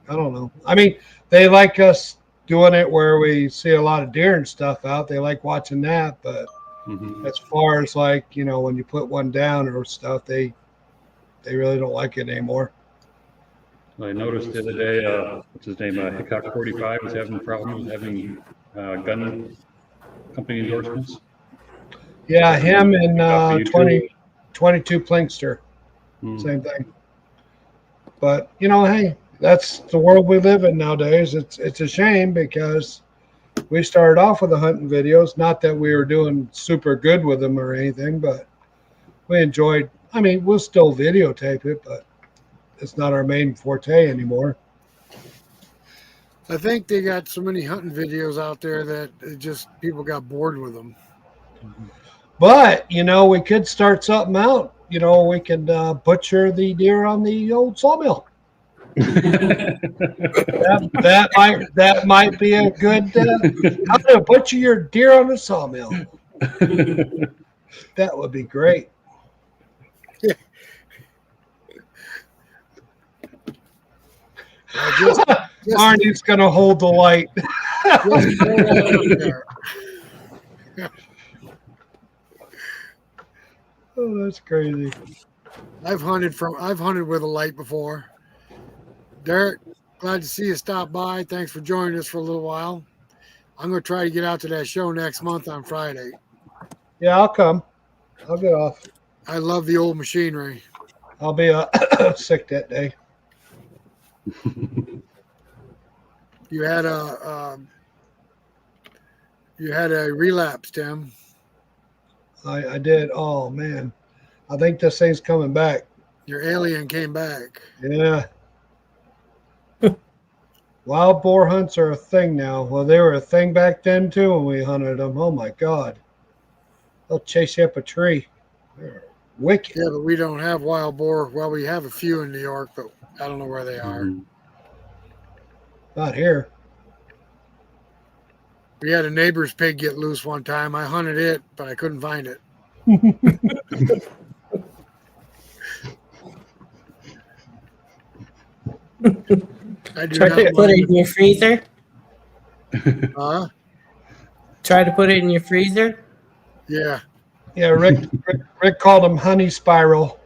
don't know. I mean, they like us doing it where we see a lot of deer and stuff out. They like watching that, but as far as like, you know, when you put one down or stuff, they really don't like it anymore. I noticed the other day, what's his name? Hickok 45 was having problems having gun company endorsements. Yeah, him and Off of YouTube. 22 Plinkster. Same thing. But, you know, hey, that's the world we live in nowadays. It's a shame because we started off with the hunting videos. Not that we were doing super good with them or anything, but we enjoyed. I mean, we'll still videotape it, but it's not our main forte anymore. I think they got so many hunting videos out there that it just people got bored with them. But, you know, we could start something out. You know, we could butcher the deer on the old sawmill. that might be a good how to butcher your deer on a sawmill. That would be great. Arnie's gonna hold the light. Oh, that's crazy. I've hunted with a light before. Derek, glad to see you stop by. Thanks for joining us for a little while. I'm going to try to get out to that show next month on Friday. Yeah, I'll come. I'll get off. I love the old machinery. I'll be sick that day. You had a relapse, Tim. I did. Oh man, I think this thing's coming back. Your alien came back. Yeah. Wild boar hunts are a thing now. Well, they were a thing back then too when we hunted them. Oh my God. They'll chase you up a tree. They're wicked. Yeah, but we don't have wild boar. Well, we have a few in New York, but I don't know where they are. Not here. We had a neighbor's pig get loose one time. I hunted it, but I couldn't find it. I do Try not to put it in your freezer. Huh? Try to put it in your freezer. Yeah. Yeah, Rick called them honey spiral.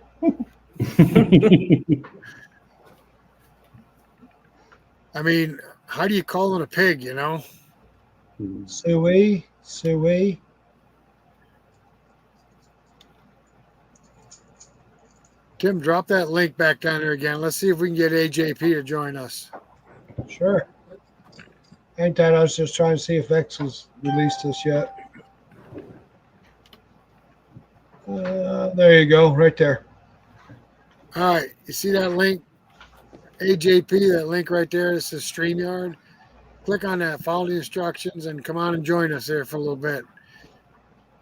I mean, how do you call it a pig, you know? Suey. Tim, drop that link back down there again. Let's see if we can get AJP to join us. Sure. Ain't that I was just trying to see if X has released this yet. There you go, right there. All right. You see that link? AJP, that link right there. This is StreamYard. Click on that, follow the instructions, and come on and join us there for a little bit.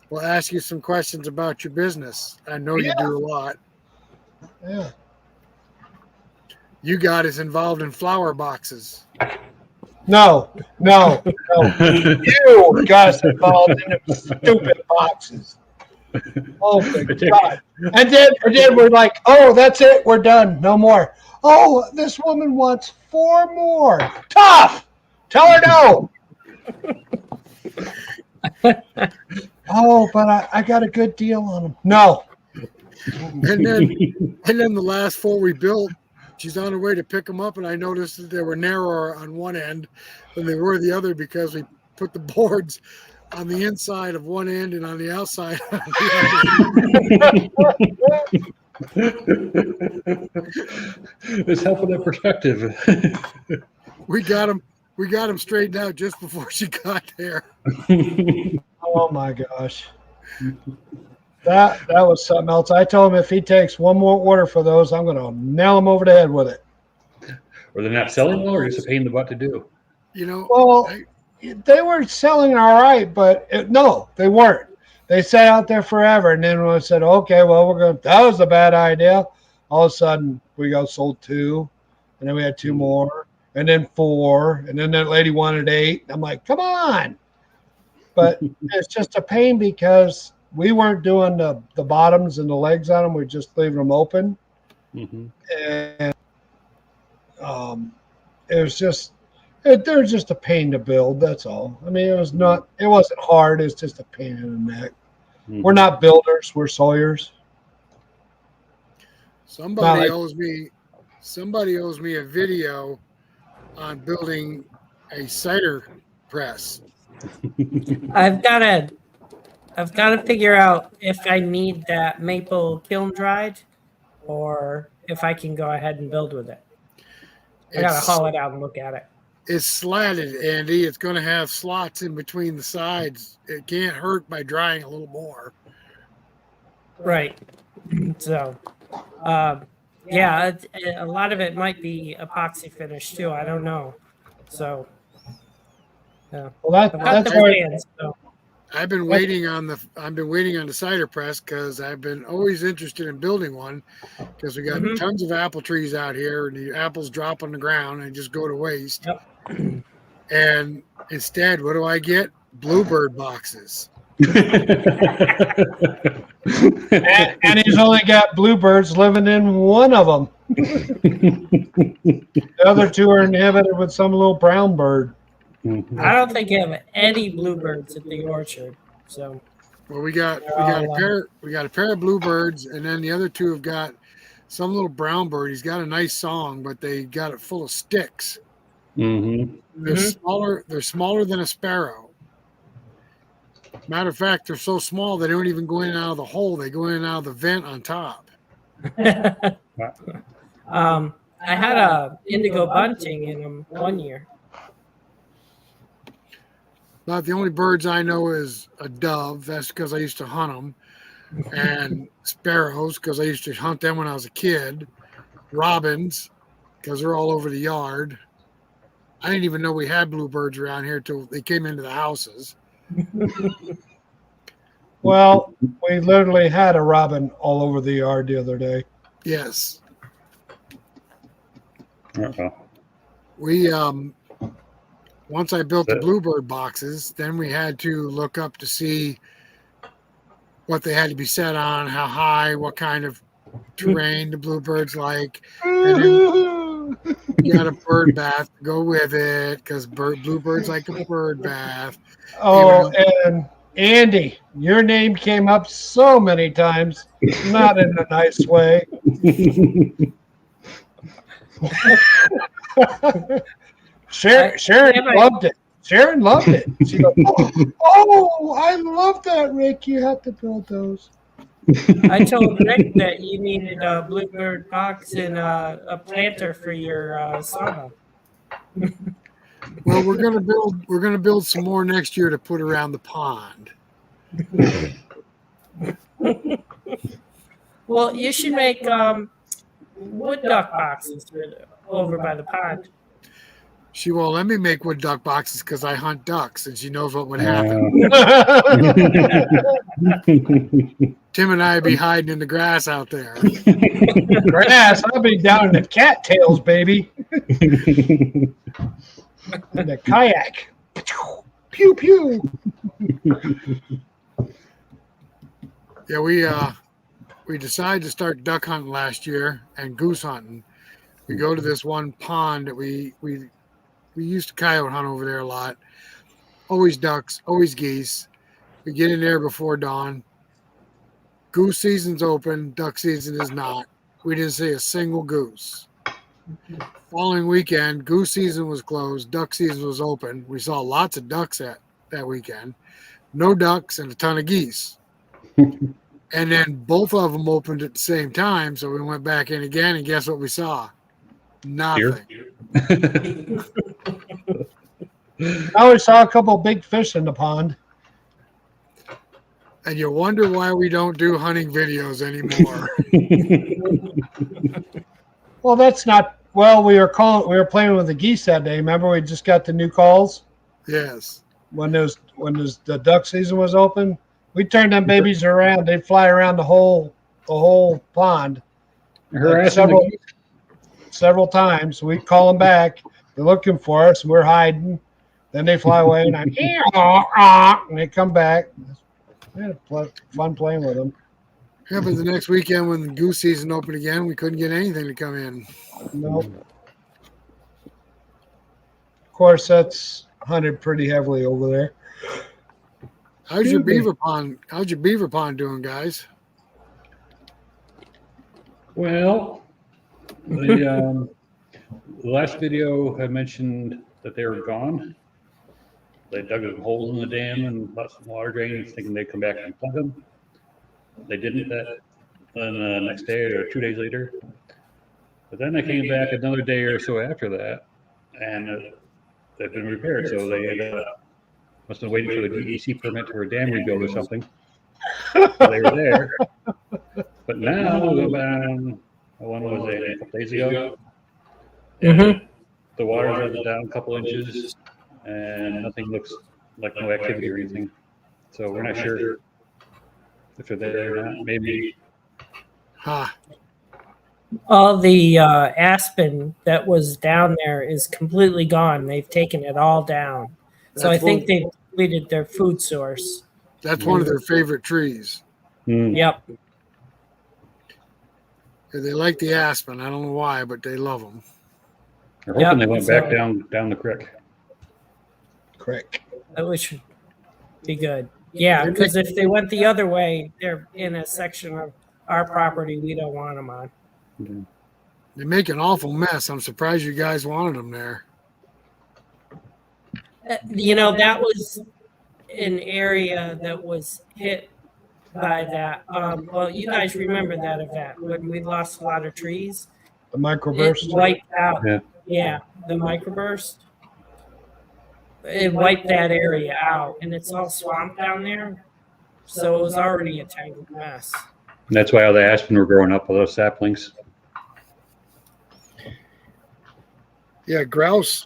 We'll ask you some questions about your business. I know you do a lot. Yeah. You got us involved in flower boxes. No. You got us involved in them stupid boxes. Oh my God. And then we're like, oh, that's it. We're done. No more. Oh, this woman wants 4 more. Tough. Tell her no. Oh, but I got a good deal on them. No. And then the last 4 we built, she's on her way to pick them up, and I noticed that they were narrower on one end than they were the other because we put the boards on the inside of one end and on the outside on the It's helping that perspective. other. We got them straightened out just before she got there. Oh my gosh. That was something else. I told him if he takes one more order for those, I'm going to nail him over the head with it. Or they're not selling well, or just a pain in the butt to do? You know, Well, they were selling all right, but no, they weren't. They sat out there forever, and then we said, okay, well, that was a bad idea. All of a sudden, we got sold 2, and then we had 2 more, and then 4, and then that lady wanted 8. I'm like, come on. But it's just a pain because we weren't doing the bottoms and the legs on them. We're just leaving them open. Mm-hmm. And it was just, they're just a pain to build. That's all. I mean, it wasn't hard. It's just a pain in the neck. Mm-hmm. We're not builders. We're sawyers. somebody owes me a video on building a cider press. I've got to figure out if I need that maple kiln dried, or if I can go ahead and build with it. I gotta haul it out and look at it. It's slatted, Andy. It's going to have slots in between the sides. It can't hurt by drying a little more. Right. So, yeah, a lot of it might be epoxy finish too. I don't know. So, yeah. Well, that's where plans, so. I've been waiting on the cider press because I've been always interested in building one because we got tons of apple trees out here and the apples drop on the ground and just go to waste. Yep. And instead, what do I get? Bluebird boxes. and he's only got bluebirds living in one of them. The other 2 are inhabited with some little brown bird. I don't think you have any bluebirds at the orchard. So, well, we got a pair of bluebirds, and then the other 2 have got some little brown bird. He's got a nice song, but they got it full of sticks. Mm-hmm. They're smaller than a sparrow. Matter of fact, they're so small they don't even go in and out of the hole. They go in and out of the vent on top. I had a indigo bunting in them one year. About the only birds I know is a dove. That's because I used to hunt them. And sparrows, because I used to hunt them when I was a kid. Robins, because they're all over the yard. I didn't even know we had bluebirds around here till they came into the houses. Well, we literally had a robin all over the yard the other day. Yes. Uh-oh. We once I built the bluebird boxes, then we had to look up to see what they had to be set on, how high, what kind of terrain the bluebirds like. And then you got a bird bath to go with it because bluebirds like a bird bath. Oh, and Andy, your name came up so many times, not in a nice way. Sharon loved it. Sharon loved it. She goes, oh, I love that, Rick. You have to build those. I told Rick that you needed a bluebird box and a planter for your sawmill. Well, we're gonna build some more next year to put around the pond. Well, you should make wood duck boxes over by the pond. She won't let me make wood duck boxes because I hunt ducks, and she knows what would happen. Tim and I would be hiding in the grass out there. Grass, I'll be down in the cattails, baby. In the kayak. Pew, pew. Yeah, we decided to start duck hunting last year and goose hunting. We go to this one pond that we used to coyote hunt over there a lot. Always ducks, always geese. We get in there before dawn. Goose season's open, duck season is not. We didn't see a single goose. Following weekend, goose season was closed, duck season was open. We saw lots of ducks that weekend. No ducks and a ton of geese. And then both of them opened at the same time, so we went back in again, and guess what we saw? Nothing. I always saw a couple of big fish in the pond. And you wonder why we don't do hunting videos anymore. Well, that's not. Well, we were playing with the geese that day. Remember, we just got the new calls Yes. when the duck season was open. We turned them babies around. They'd fly around the whole pond several times. We'd call them back. They're looking for us. We're hiding. Then they fly away, and and they come back. We had fun playing with them. Yeah, but the next weekend when the goose season opened again, we couldn't get anything to come in. Nope. Of course, that's hunted pretty heavily over there. How's your beaver pond doing, guys? Well, the last video I mentioned that they were gone. They dug some holes in the dam and let some water drain, thinking they'd come back and plug them. They didn't. Then the next day or 2 days later. But then they came back another day or so after that, and they've been repaired. So they must have been waiting for the DEC permit for a dam rebuild or something. So they were there. But now, one was a couple days ago. Mm-hmm. The water's down a couple inches, and nothing looks like no activity or anything. So we're not sure if they're there or not. Maybe. All the aspen that was down there is completely gone. They've taken it all down. So I think they've depleted their food source. That's one of their favorite trees. Yep. They like the aspen. I don't know why, but they love them. They're hoping they went back down the creek. Correct. That should be good. Yeah, because if they went the other way, they're in a section of our property we don't want them on. They make an awful mess. I'm surprised you guys wanted them there. That was an area that was hit by that. Well, you guys remember that event when we lost a lot of trees? The microburst. It wiped out. Yeah. The microburst. It wiped that area out, and it's all swamp down there. So it was already a tangled mess. And that's why all the aspen were growing up with those saplings. Yeah, grouse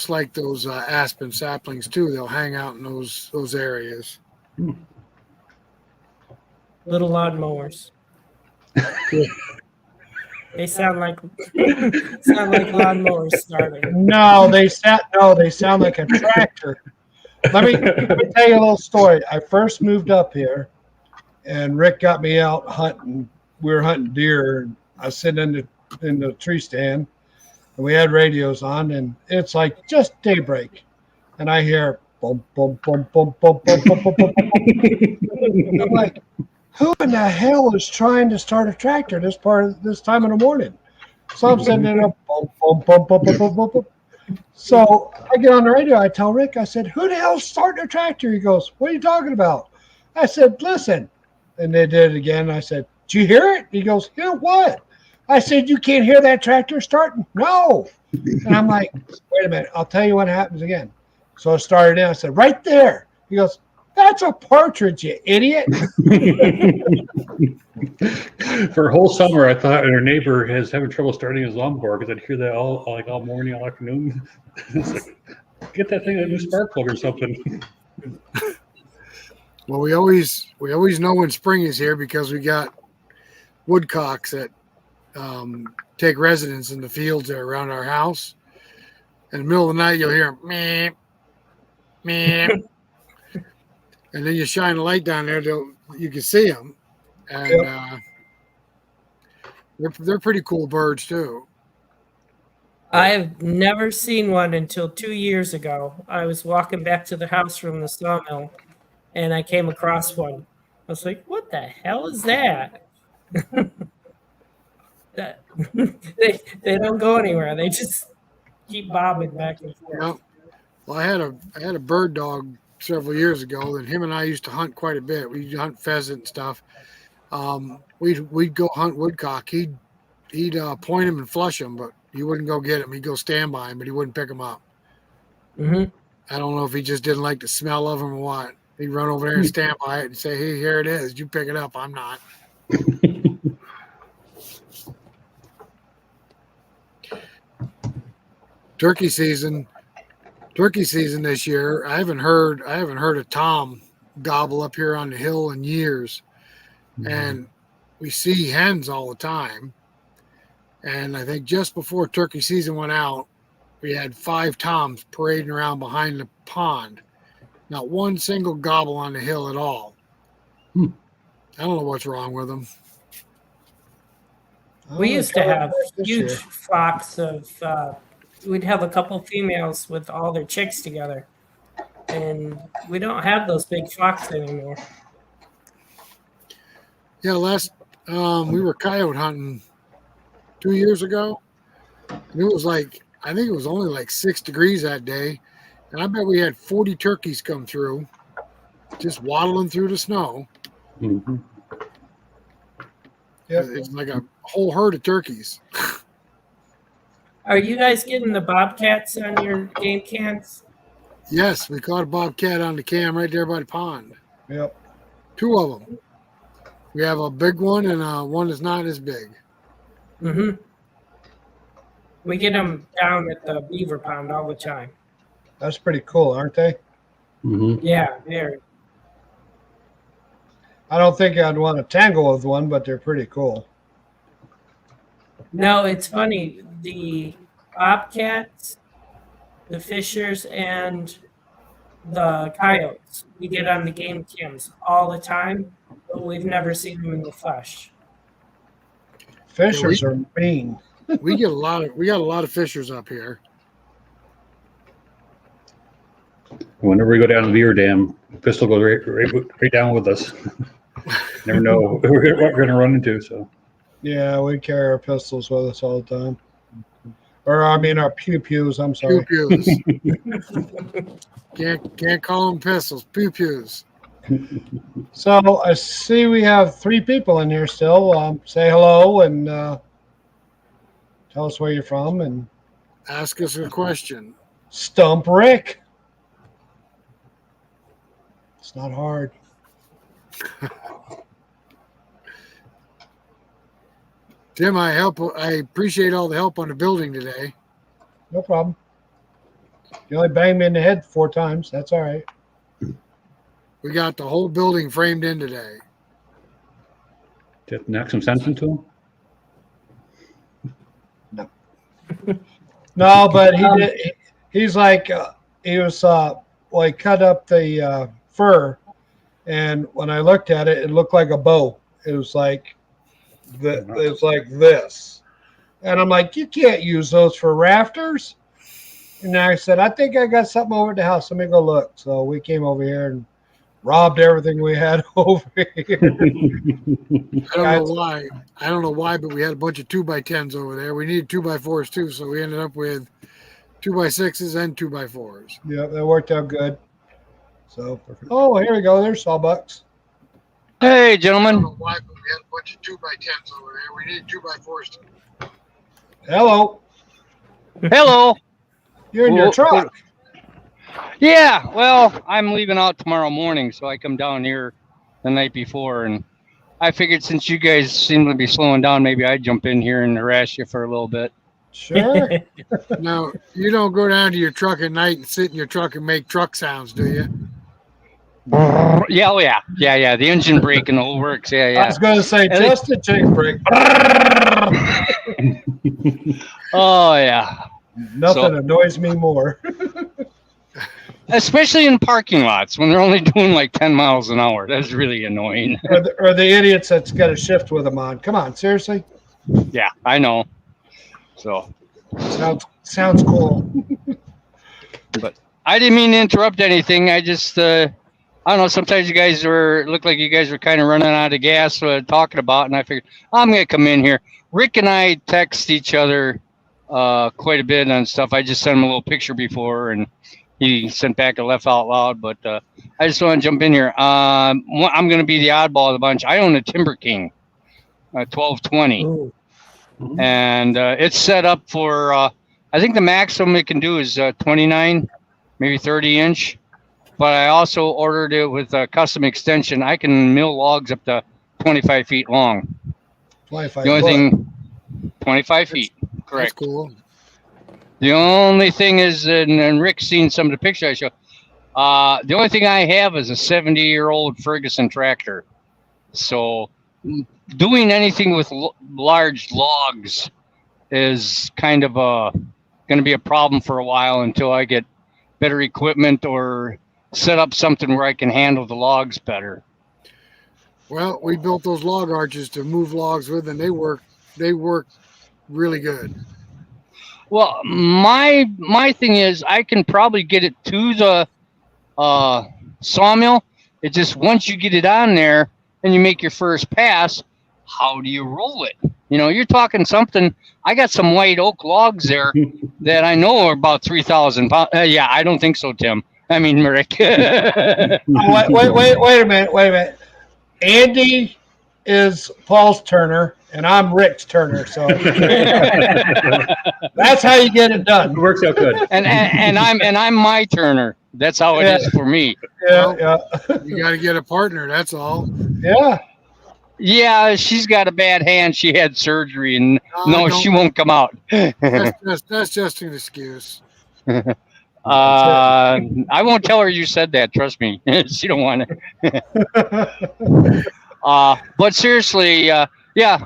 like those aspen saplings too. They'll hang out in those areas. Little lawnmowers. They sound like lawnmowers starting. No, they sound like a tractor. Let me tell you a little story. I first moved up here, and Rick got me out hunting. We were hunting deer. And I was sitting in the tree stand, and we had radios on, and it's like just daybreak, and I hear boom, boom, boom, boom, boom, boom, boom, boom, boom. I'm like, who in the hell is trying to start a tractor this time in the morning? So I'm sitting there, boom, boom, boom, boom, boom, boom, boom, boom. So I get on the radio. I tell Rick, I said, who the hell's starting a tractor? He goes, what are you talking about? I said, listen. And they did it again. I said, did you hear it? He goes, hear what? I said, you can't hear that tractor starting? No. And I'm like, wait a minute. I'll tell you what happens again. So I started in. I said, right there. He goes, that's a partridge, you idiot. For a whole summer, I thought our neighbor is having trouble starting his lawnmower because I'd hear that all morning, all afternoon. It's like, get that thing a new spark plug or something. Well, we always know when spring is here because we got woodcocks that take residence in the fields that are around our house. In the middle of the night, you'll hear them, meep, meep. And then you shine a light down there, you can see them. And they're pretty cool birds, too. I've never seen one until 2 years ago. I was walking back to the house from the sawmill, and I came across one. I was like, what the hell is that? That they don't go anywhere. They just keep bobbing back and forth. Yep. Well, I had a bird dog several years ago, and him and I used to hunt quite a bit. We used to hunt pheasant and stuff. We'd go hunt woodcock. He'd point him and flush him, but he wouldn't go get him. He'd go stand by him, but he wouldn't pick him up. Mm-hmm. I don't know if he just didn't like the smell of him or what. He'd run over there and stand by it and say, "Hey, here it is. You pick it up. I'm not." Turkey season this year. I haven't heard a tom gobble up here on the hill in years, and we see hens all the time. And I think just before turkey season went out, we had 5 toms parading around behind the pond. Not one single gobble on the hill at all. I don't know what's wrong with them. We used to have This huge year. flocks of. We'd have a couple females with all their chicks together, and we don't have those big flocks anymore. Yeah, we were coyote hunting 2 years ago, and it was like, I think it was only like 6 degrees that day, and I bet we had 40 turkeys come through, just waddling through the snow. Mm-hmm. Yep. It's like a whole herd of turkeys. Are you guys getting the bobcats on your game cans? Yes, we caught a bobcat on the cam right there by the pond. Yep. 2 of them. We have a big one and one that's not as big. Mm-hmm. We get them down at the beaver pond all the time. That's pretty cool, aren't they? Mm-hmm. Yeah, very. I don't think I'd want to tangle with one, but they're pretty cool. No, it's funny. The bobcats, the fishers, and the coyotes, we get on the game cams all the time, but we've never seen them in the flesh. Fishers are mean. We got a lot of fishers up here. Whenever we go down to the beaver dam, pistol goes right down with us. Never know what we're going to run into. So Yeah, we carry our pistols with us all the time. Or I mean our pew-pews, I'm sorry. Pew-pews. Can't call them pistols. Pew-pews. So I see we have 3 people in here still. Say hello and tell us where you're from and Ask us a question. stump Rick. It's not hard. Tim, I appreciate all the help on the building today. No problem. You only banged me in the head 4 times. That's all right. We got the whole building framed in today. just knock some sense into him. No, but he did. He's like he was. Well, he cut up the fur, and when I looked at it, it looked like a bow. It was like it was like this, and I'm like, you can't use those for rafters. And I said, I think I got something over at the house. Let me go look. So we came over here and robbed everything we had over here. I don't know why, but we had a bunch of 2x10s over there. We needed 2x4s too, so we ended up with 2x6s and 2x4s. Yeah, that worked out good. So, oh, here we go. There's Sawbucks. Hey, I gentlemen. don't know why, but we had a bunch of 2x10s over there. We needed 2x4s too. Hello. Hello. You're in your truck. Yeah, well, I'm leaving out tomorrow morning, so I come down here the night before, and I figured since you guys seem to be slowing down, maybe I'd jump in here and harass you for a little bit. Sure. Now, you don't go down to your truck at night and sit in your truck and make truck sounds, do you? Yeah, oh yeah. Yeah, the engine brake and the whole works. I Yeah. was going to say just a chain break. Oh, yeah. Nothing annoys me more. Especially in parking lots when they're only doing like 10 miles an hour. That's really annoying. or the idiots that's got a shift with them on. Come on, seriously. Yeah, I know. So, Sounds cool. but I didn't mean to interrupt anything. I just, I don't know. Sometimes you guys looked like you guys were kind of running out of gas talking about, and I figured I'm gonna come in here. Rick and I text each other quite a bit on stuff. I just sent him a little picture before, and he sent back a laugh out loud. But I just want to jump in here. I'm going to be the oddball of the bunch. I own a Timber King, 1220. Ooh. And it's set up for, I think the maximum it can do is 29, maybe 30 inch. But I also ordered it with a custom extension. I can mill logs up to 25 feet long. 25 The only foot. thing, 25 feet, That's correct. cool. The only thing is, and Rick's seen some of the pictures I show. The only thing I have is a 70-year-old Ferguson tractor. So doing anything with large logs is kind of going to be a problem for a while until I get better equipment or set up something where I can handle the logs better. Well, we built those log arches to move logs with, and they work really good. Well, my thing is I can probably get it to the sawmill. It just once you get it on there and you make your first pass, how do you roll it? You know, you're talking something. I got some white oak logs there that I know are about 3,000 pounds. Yeah, I don't think so, Tim. I mean, Rick. Wait a minute. Andy is Paul's turner, and I'm Rick's turner. So that's how you get it It done. works out good. and I'm my turner. That's how it is for me. Yeah. You got to get a partner. That's all. Yeah. Yeah, she's got a bad hand. She had surgery, and no, don't- she won't come out. That's just an excuse. I won't tell her you said that. Trust me, she don't want it. But seriously, yeah,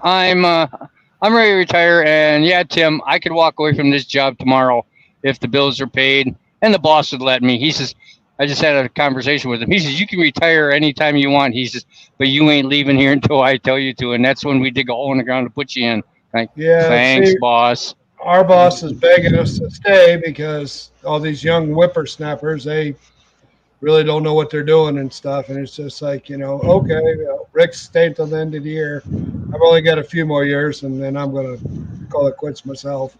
I'm ready to retire, and yeah, Tim, I could walk away from this job tomorrow if the bills are paid and the boss would let me. He says, I just had a conversation with him. He says, you can retire anytime you want. He says, but you ain't leaving here until I tell you to, and that's when we dig a hole in the ground to put you in. Like, Yeah. thanks, see, boss. our boss is begging us to stay because all these young whippersnappers, they really don't know what they're doing and stuff. And it's just like, okay, Rick's staying till the end of the year. I've only got a few more years, and then I'm going to call it quits myself.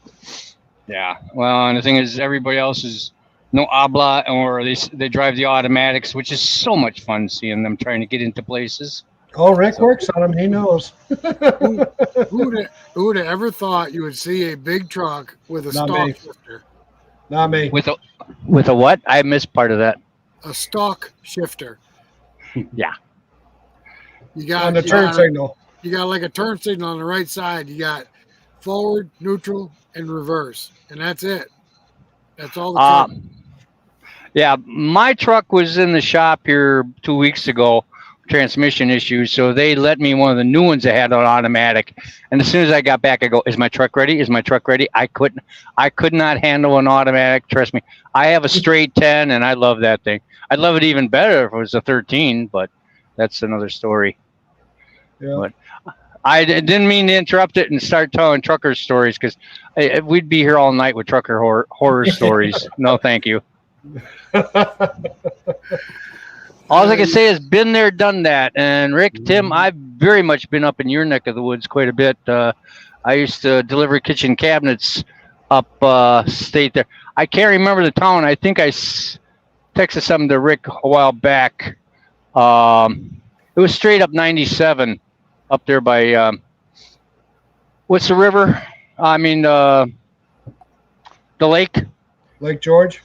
Yeah. Well, and the thing is, everybody else is no habla, or they drive the automatics, which is so much fun seeing them trying to get into places. Oh, Rick works on them. He knows. Who would have ever thought you would see a big truck with a Not stalk me. shifter? Not me. With a what? I missed part of that. A stalk shifter. Yeah. You got On the turn signal. You got like a turn signal on the right side. You got forward, neutral, and reverse, and that's it. That's all the truck. Yeah, my truck was in the shop here 2 weeks ago, transmission issues. So they let me one of the new ones that had an automatic. And as soon as I got back, I go, "Is my truck ready? Is my truck ready?" I could not handle an automatic. Trust me. I have a straight 10, and I love that thing. I'd love it even better if it was a 13, but that's another story. Yeah. But I didn't mean to interrupt it and start telling trucker stories, because we'd be here all night with trucker horror stories. No, thank you. All I can say is been there, done that. And Rick, Tim, I've very much been up in your neck of the woods quite a bit. I used to deliver kitchen cabinets up state there. I can't remember the town. I think I texted something to Rick a while back. It was straight up 97 up there by what's the river? I mean the lake. Lake George.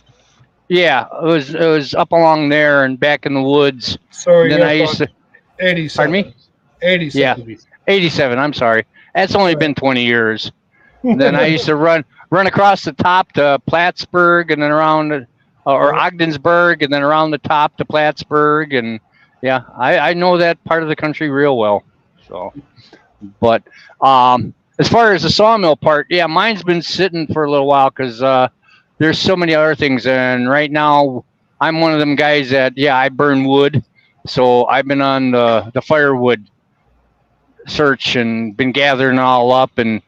Yeah, it was up along there and back in the woods. Sorry, Then I used to. 87. Pardon me? 87. Yeah, 87. I'm sorry. That's only been 20 years. Then I used to run across the top to Plattsburgh, and then around or Ogdensburg, and then around the top to Plattsburgh, and yeah, I know that part of the country real well. So, but as far as the sawmill part, yeah, mine's been sitting for a little while because there's so many other things, and right now I'm one of them guys that I burn wood, so I've been on the firewood search and been gathering it all up, and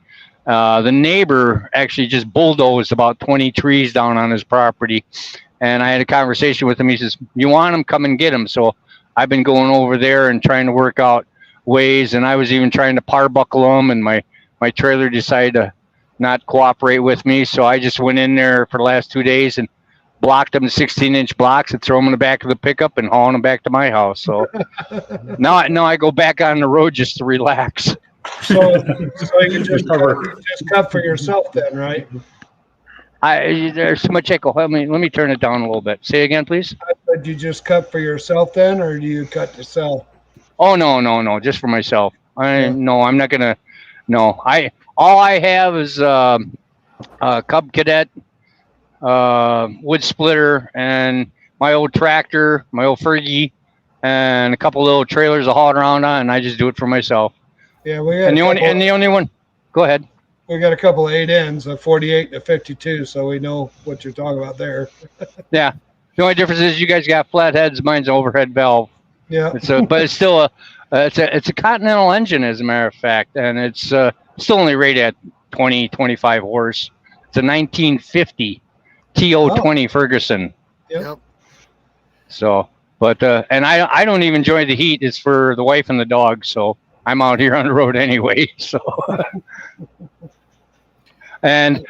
the neighbor actually just bulldozed about 20 trees down on his property, and I had a conversation with him. He says, "You want them? Come and get them." So I've been going over there and trying to work out ways, and I was even trying to par buckle them, and my my trailer decided to not cooperate with me, so I just went in there for the last 2 days and blocked them in 16-inch blocks and throw them in the back of the pickup and hauling them back to my house. So now I go back on the road just to relax. So you just cut for yourself then, right? There's too much echo. Let me turn it down a little bit. Say again, please. Did you just cut for yourself then, or do you cut to sell? Oh no, just for myself. No, I'm not gonna. No, all I have is a Cub Cadet, wood splitter, and my old tractor, my old Fergie, and a couple little trailers to haul around on, and I just do it for myself. Yeah, we got the only one. Go ahead. We got a couple of 8Ns, a 48 and a 52, so we know what you're talking about there. Yeah, the only difference is you guys got flat heads. Mine's an overhead valve. Yeah, but it's still it's a Continental engine, as a matter of fact, and it's still only rated at 25 horse. It's a 1950 TO20 Ferguson. Yep. So, but and I don't even enjoy the heat. It's for the wife and the dog, so I'm out here on the road anyway. So, and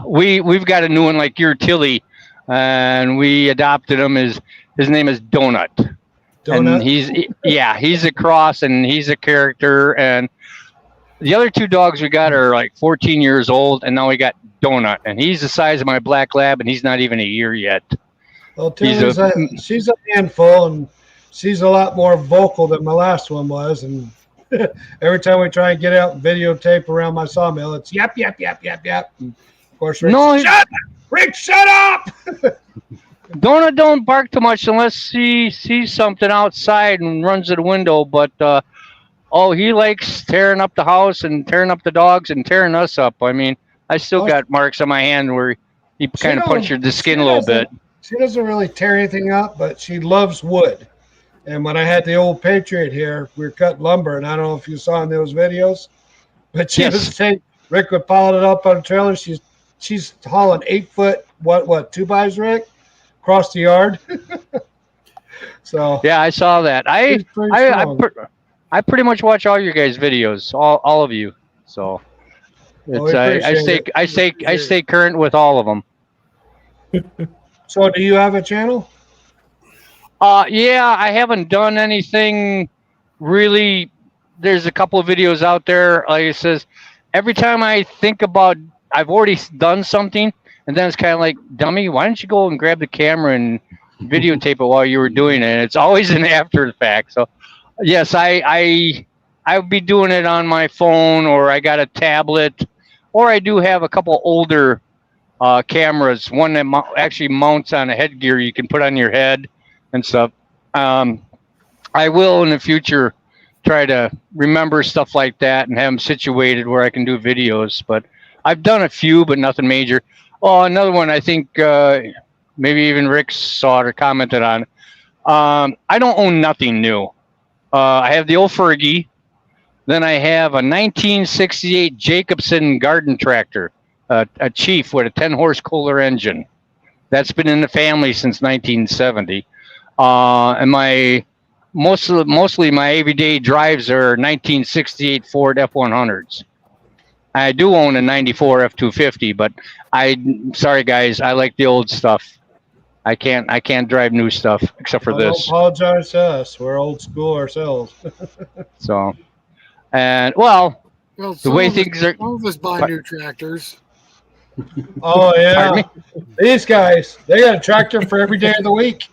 we've got a new one like your Tilly, and we adopted him. His name is Donut. And he's a cross, and he's a character. And the other two dogs we got are like 14 years old, and now we got Donut, and he's the size of my black lab, and he's not even a year yet. Well, she's a handful, and she's a lot more vocal than my last one was. And every time we try and get out and videotape around my sawmill, it's yap, yap, yap, yap, yap. And of course, Rick, shut up! Donut don't bark too much unless he sees something outside and runs to the window. But he likes tearing up the house and tearing up the dogs and tearing us up. I mean, I still got marks on my hand where he kind of punctured the skin a little bit. She doesn't really tear anything up, but she loves wood. And when I had the old Patriot here, we were cutting lumber, and I don't know if you saw in those videos, but she was saying Rick would pile it up on a trailer. She's hauling 8-foot what 2x, Rick, across the yard. So yeah, I saw that. I pretty much watch all your guys' videos, all of you. So it's I stay current with all of them. So do you have a channel? Yeah, I haven't done anything really. There's a couple of videos out there. Like it says, every time I think about, I've already done something, and then it's kind of like, dummy, why don't you go and grab the camera and videotape it while you were doing it? And it's always an after the fact. So yes, I would be doing it on my phone, or I got a tablet, or I do have a couple older cameras. One that actually mounts on a headgear you can put on your head and stuff. I will in the future try to remember stuff like that and have them situated where I can do videos. But I've done a few, but nothing major. Oh, another one I think maybe even Rick saw it or commented on. I don't own nothing new. I have the old Fergie. Then I have a 1968 Jacobson garden tractor, a Chief with a 10-horse Kohler engine. That's been in the family since 1970. And mostly my everyday drives are 1968 Ford F100s. I do own a 94 F250, but sorry guys, I like the old stuff. I can't drive new stuff except for this. Don't apologize to us. We're old school ourselves. So, and well the way things are. All of us buy new tractors. Oh yeah, these guys, they got a tractor for every day of the week.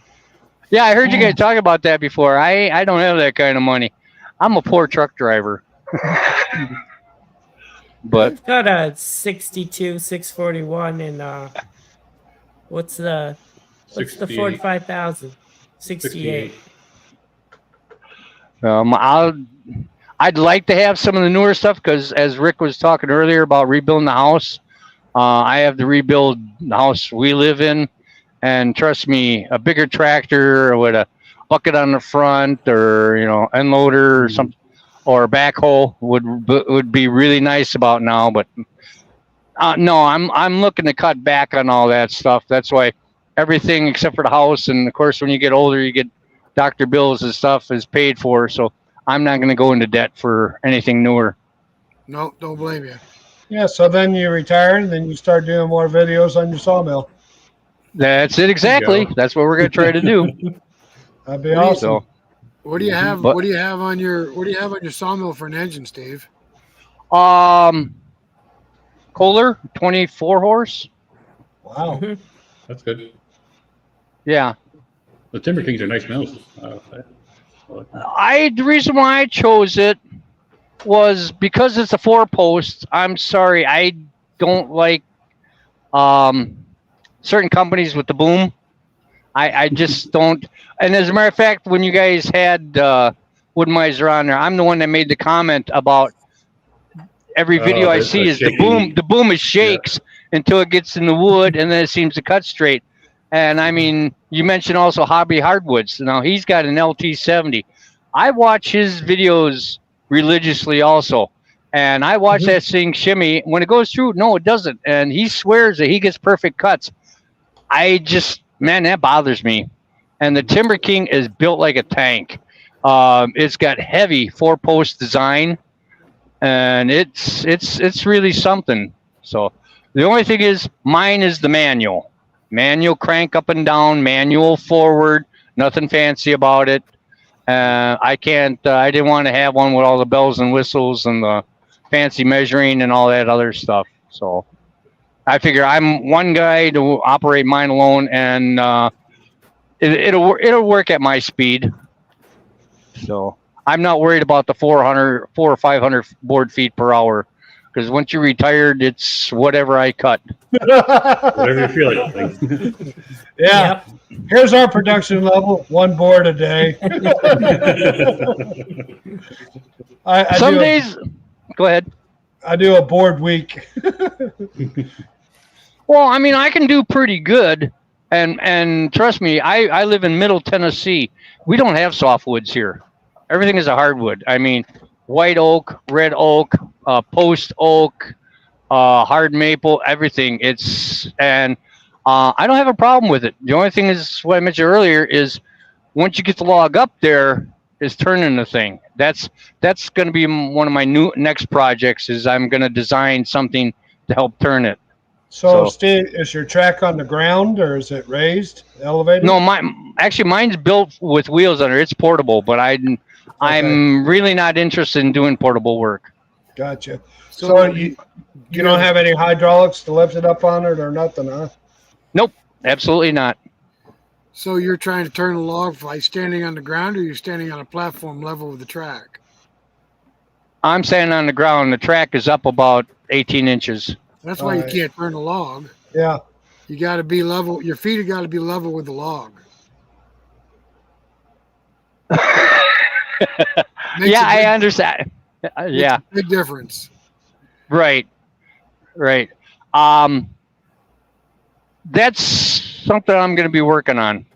Yeah, I heard you guys talk about that before. I don't have that kind of money. I'm a poor truck driver. But I've got a 62 641 and what's the 45,000? 68. I'd like to have some of the newer stuff because, as Rick was talking earlier about rebuilding the house, I have to rebuild the house we live in, and trust me, a bigger tractor with a bucket on the front, or end loader or something, or a backhoe would be really nice about now. But no, I'm looking to cut back on all that stuff. That's why everything except for the house, and of course when you get older, you get doctor bills and stuff is paid for. So I'm not going to go into debt for anything newer. No, don't blame you. Yeah, so then you retire and then you start doing more videos on your sawmill. That's it exactly. go. That's what we're gonna try to do. That'd be What do you- awesome. So What do you have? But- What do you have on your sawmill for an engine, Steve? Kohler 24 horse. Wow. That's good. Yeah. The Timber Kings are nice mills. The reason why I chose it was because it's a 4-post. I'm sorry, I don't like certain companies with the boom. I just don't. And as a matter of fact, when you guys had Woodmiser on there, I'm the one that made the comment about every video I that's see the is the shaking. boom is shakes until it gets in the wood and then it seems to cut straight. And I mean, you mentioned also Hobby Hardwoods. Now he's got an LT70. I watch his videos religiously also. And I watch that thing shimmy. When it goes through, no, it doesn't. And he swears that he gets perfect cuts. Man, that bothers me. And the Timber King is built like a tank. It's got heavy 4-post design. And it's really something. So the only thing is mine is the manual crank up and down, manual forward, nothing fancy about it. I didn't want to have one with all the bells and whistles and the fancy measuring and all that other stuff. So I figure I'm one guy to operate mine alone, and it'll work at my speed. So I'm not worried about the 400 or 500 board feet per hour, because once you're retired, it's whatever I cut. Whatever you feel like. Yeah. Yep. Here's our production level: 1 board a day. Some days, go ahead. I do a board week. Well, I mean, I can do pretty good, and trust me, I live in Middle Tennessee. We don't have softwoods here. Everything is a hardwood. I mean, white oak, red oak, post oak, hard maple, everything. I don't have a problem with it. The only thing is what I mentioned earlier is once you get the log up there, is turning the thing. That's going to be one of my next projects. Is I'm going to design something to help turn it. So, Steve, is your track on the ground or is it raised, elevated? No, mine's built with wheels under. It's portable, but I'm really not interested in doing portable work. Gotcha. So you don't have any hydraulics to lift it up on it or nothing, huh? Nope, absolutely not. So you're trying to turn a log by standing on the ground, or you're standing on a platform level with the track? I'm standing on the ground. The track is up about 18 inches. That's why you can't turn a log. Yeah. You got to be level. Your feet have got to be level with the log. Yeah, I understand. Yeah, Big difference. right. That's something I'm going to be working on.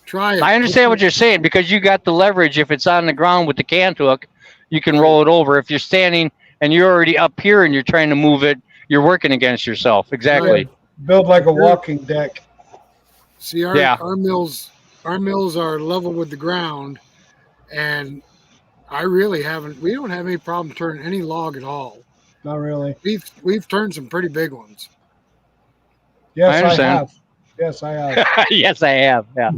Try it. I understand what you're saying, because you got the leverage. If it's on the ground with the cant hook, you can roll it over. If you're standing and you're already up here and you're trying to move it, you're working against yourself. Exactly. Build like a walking deck. See, our mills are level with the ground, and we don't have any problem turning any log at all. Not really. We've turned some pretty big ones. Yes, I understand. have. Yes, I have. Yes, I have. Yeah.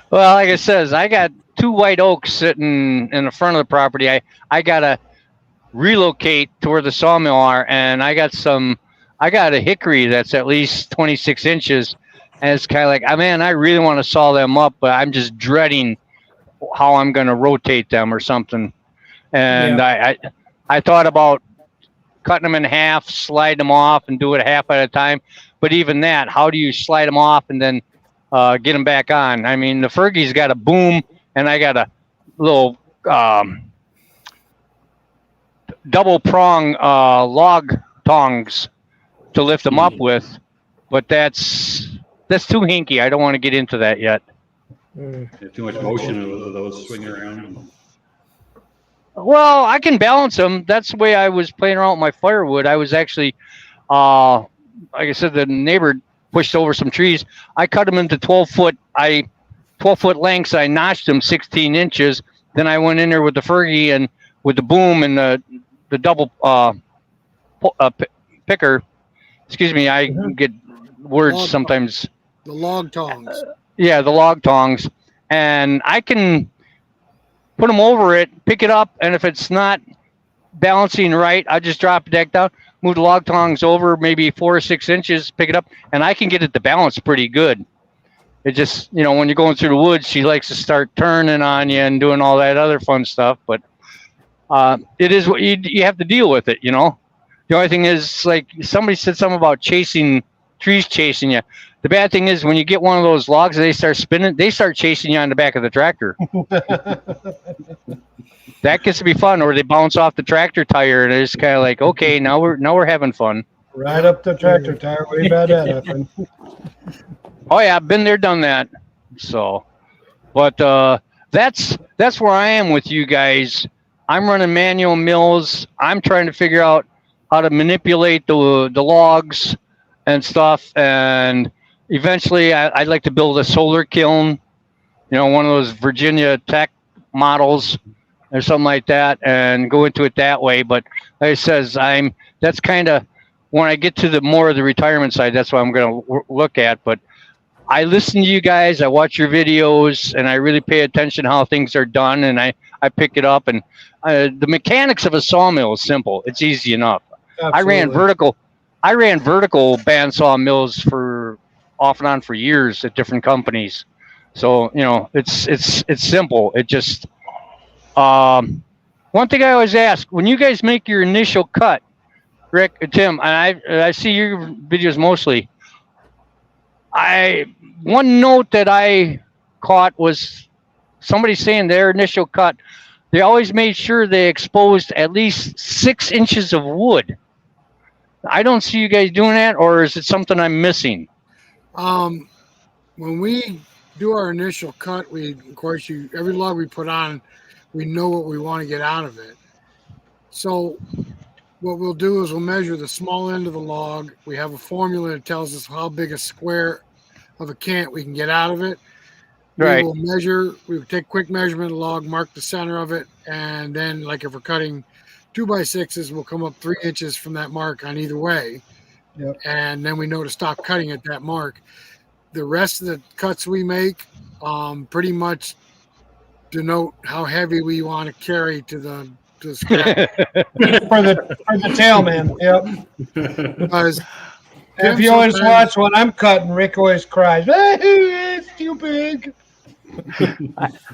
Well, like I says, I got 2 white oaks sitting in the front of the property. I gotta relocate to where the sawmill are, and I got a hickory that's at least 26 inches, and it's kind of like, man, I really want to saw them up, but I'm just dreading how I'm going to rotate them or something. And I thought about cutting them in half, slide them off, and do it half at a time. But even that, how do you slide them off and then get them back on? I mean, the Fergie's got a boom, and I got a little double prong log tongs to lift them up with, but that's too hinky. I don't want to get into that yet. Too much motion with those swinging around. Well, I can balance them. That's the way I was playing around with my firewood. I was actually, like I said, the neighbor pushed over some trees. I cut them into 12-foot lengths. I notched them 16 inches. Then I went in there with the Fergie and with the boom and the double picker. Excuse me, I get words Log sometimes. The log tongs. Yeah, the log tongs, and I can put them over it, pick it up, and if it's not balancing right, I just drop the deck down, move the log tongs over maybe 4 or 6 inches, pick it up, and I can get it to balance pretty good. It just, when you're going through the woods, she likes to start turning on you and doing all that other fun stuff. But it is what you have to deal with it, The only thing is, like somebody said something about trees chasing you. The bad thing is when you get one of those logs and they start spinning, they start chasing you on the back of the tractor. That gets to be fun, or they bounce off the tractor tire, and it's kind of like, okay, now we're having fun. Right up the tractor tire. We've had that happen. Oh yeah, I've been there, done that. So, but that's where I am with you guys. I'm running manual mills. I'm trying to figure out how to manipulate the logs and stuff, and eventually I'd like to build a solar kiln, one of those Virginia Tech models or something like that, and go into it that way. But like I says, that's kind of when I get to the more of the retirement side, that's what I'm going to look at. But I listen to you guys, I watch your videos, and I really pay attention how things are done, and I pick it up. And the mechanics of a sawmill is simple. It's easy enough. Absolutely. I ran vertical bandsaw mills for off and on for years at different companies. So, it's simple. It just one thing I always ask, when you guys make your initial cut, Rick, Tim, and I see your videos mostly. One note that I caught was somebody saying their initial cut, they always made sure they exposed at least 6 inches of wood. I don't see you guys doing that, or is it something I'm missing? When we do our initial cut, of course, every log we put on, we know what we want to get out of it. So what we'll do is we'll measure the small end of the log. We have a formula that tells us how big a square of a cant we can get out of it. Right. We will take a quick measurement of the log, mark the center of it, and then, like if we're cutting 2x6s, we'll come up 3 inches from that mark on either way. Yep. And then we know to stop cutting at that mark. The rest of the cuts we make pretty much denote how heavy we want to carry to the scrap. for the tail, man. Yep. Because If you always watch when I'm cutting, Rick always cries, "Hey, it's too big."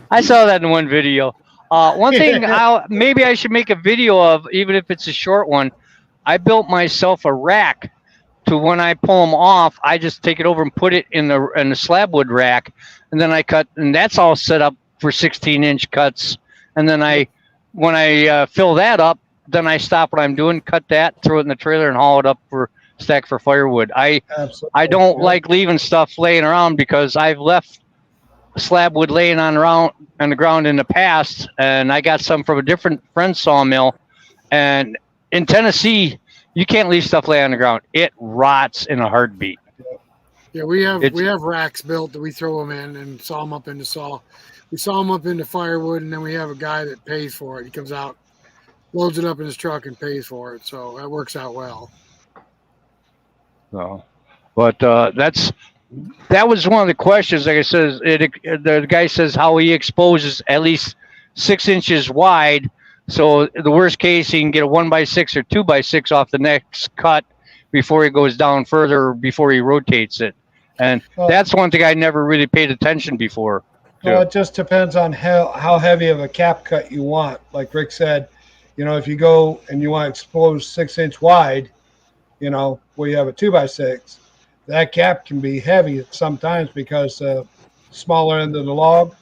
I saw that in one video. One thing maybe I should make a video of, even if it's a short one. I built myself a rack to when I pull them off, I just take it over and put it in the slab wood rack, and then I cut, and that's all set up for 16-inch cuts. And then when I fill that up, then I stop what I'm doing, cut that, throw it in the trailer, and haul it up for stack for firewood. I don't like leaving stuff laying around, because I've left slab wood laying on the ground in the past, and I got some from a different friend's sawmill. And in Tennessee, you can't leave stuff laying on the ground; it rots in a heartbeat. Yeah, we have racks built that we throw them in and saw them up into saw. We saw them up into firewood, and then we have a guy that pays for it. He comes out, loads it up in his truck, and pays for it. So that works out well. So, but that was one of the questions. Like I says, the guy says how he exposes at least 6 inches wide. So the worst case, he can get a 1x6 or 2x6 off the next cut before he goes down further, before he rotates it. And that's one thing I never really paid attention before. Well, it just depends on how heavy of a cap cut you want. Like Rick said, if you go and you want to expose 6 inch wide, where you have a 2x6, that cap can be heavy sometimes, because the smaller end of the log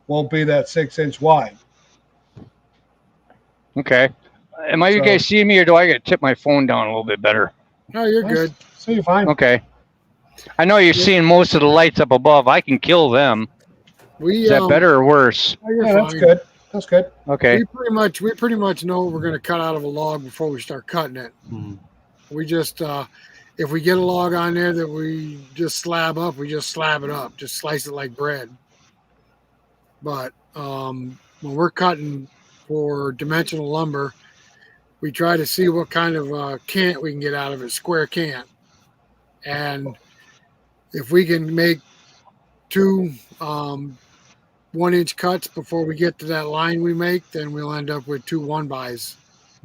won't be that 6 inch wide. Okay. Am you guys seeing me, or do I get to tip my phone down a little bit better? No, you're good. So you're fine. Okay. I know you're seeing most of the lights up above. I can kill them. Is that better or worse? Yeah, that's good. That's good. Okay. We pretty much know what we're going to cut out of a log before we start cutting it. We just if we get a log on there that we just slab up, we just slab it up, just slice it like bread. But when we're cutting for dimensional lumber. We try to see what kind of cant we can get out of it, square cant. And if we can make two 1-inch cuts before we get to that line we make, then we'll end up with 2 1-bys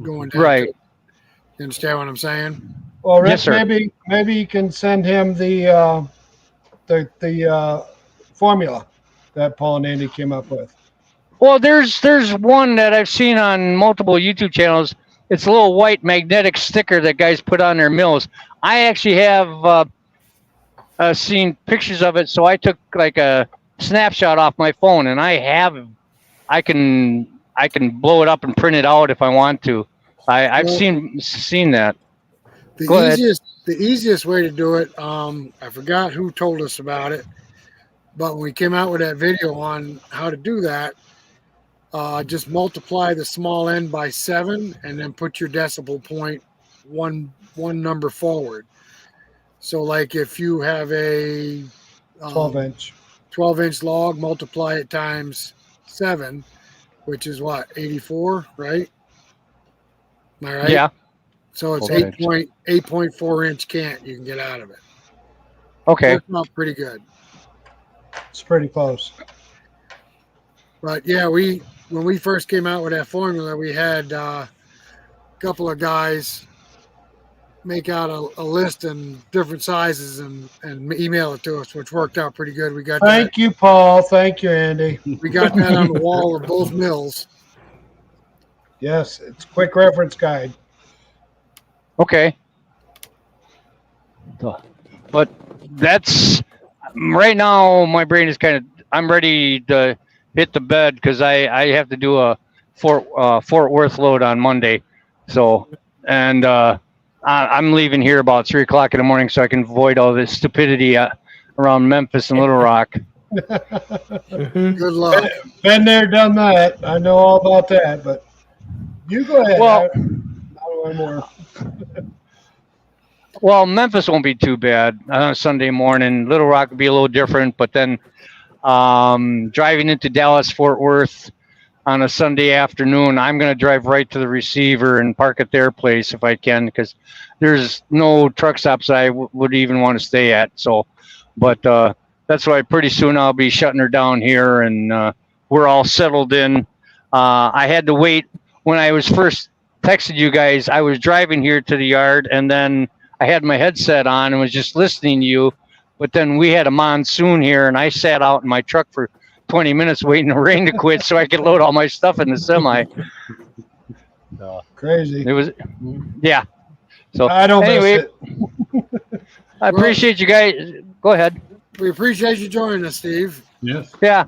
going down. Right. You understand what I'm saying? Well, Rick, Yes, sir. maybe you can send him the formula that Paul and Andy came up with. Well, there's one that I've seen on multiple YouTube channels. It's a little white magnetic sticker that guys put on their mills. I actually have seen pictures of it, so I took like a snapshot off my phone, and I can blow it up and print it out if I want to. I've seen that. Go ahead. The easiest way to do it, I forgot who told us about it, but when we came out with that video on how to do that, just multiply the small end by 7 and then put your decimal point one number forward. So like if you have a 12-inch log, multiply it times 7, which is what, 84, right? Am I right? Yeah. So it's Okay. 8.4 inch cant you can get out of it. Okay. Works out pretty good. It's pretty close. But yeah, when we first came out with that formula, we had a couple of guys make out a list in different sizes and email it to us, which worked out pretty good. We got Thank you, Paul. Thank you, Andy. we got that on the wall of both mills. Yes, it's a quick reference guide. Okay. But that's right now. My brain is I'm ready to hit the bed because I have to do a Fort Worth load on Monday. So, and I'm leaving here about 3 o'clock in the morning so I can avoid all this stupidity around Memphis and Little Rock. Good luck. Been there, done that. I know all about that, but you go ahead. Well- I don't want more. Well, Memphis won't be too bad on a Sunday morning. Little Rock will be a little different, but then driving into Dallas, Fort Worth on a Sunday afternoon, I'm going to drive right to the receiver and park at their place if I can, because there's no truck stops I would even want to stay at. So, but that's why pretty soon I'll be shutting her down here, and we're all settled in. I had to wait when I was first texted you guys. I was driving here to the yard, and then I had my headset on and was just listening to you. But then we had a monsoon here, and I sat out in my truck for 20 minutes waiting the rain to quit so I could load all my stuff in the semi. Crazy. It was, yeah. So I don't anyway, miss it. I appreciate you guys. Go ahead. We appreciate you joining us, Steve. Yes. Yeah.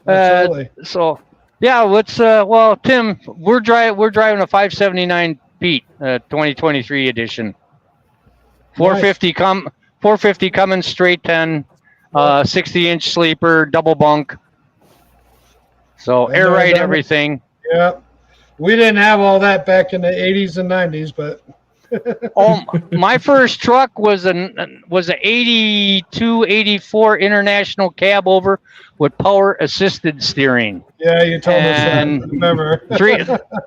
Absolutely. So yeah, let's. Well, Tim, we're driving a 579 Pete, 2023 edition. 450 450 coming straight 10, 60-inch sleeper, double bunk. So Been air there, ride done it. everything. Yeah. We didn't have all that back in the 80s and 90s, but Oh, my first truck was an 82, 84 International cab over with power assisted steering. yeah, you told us that. And Remember.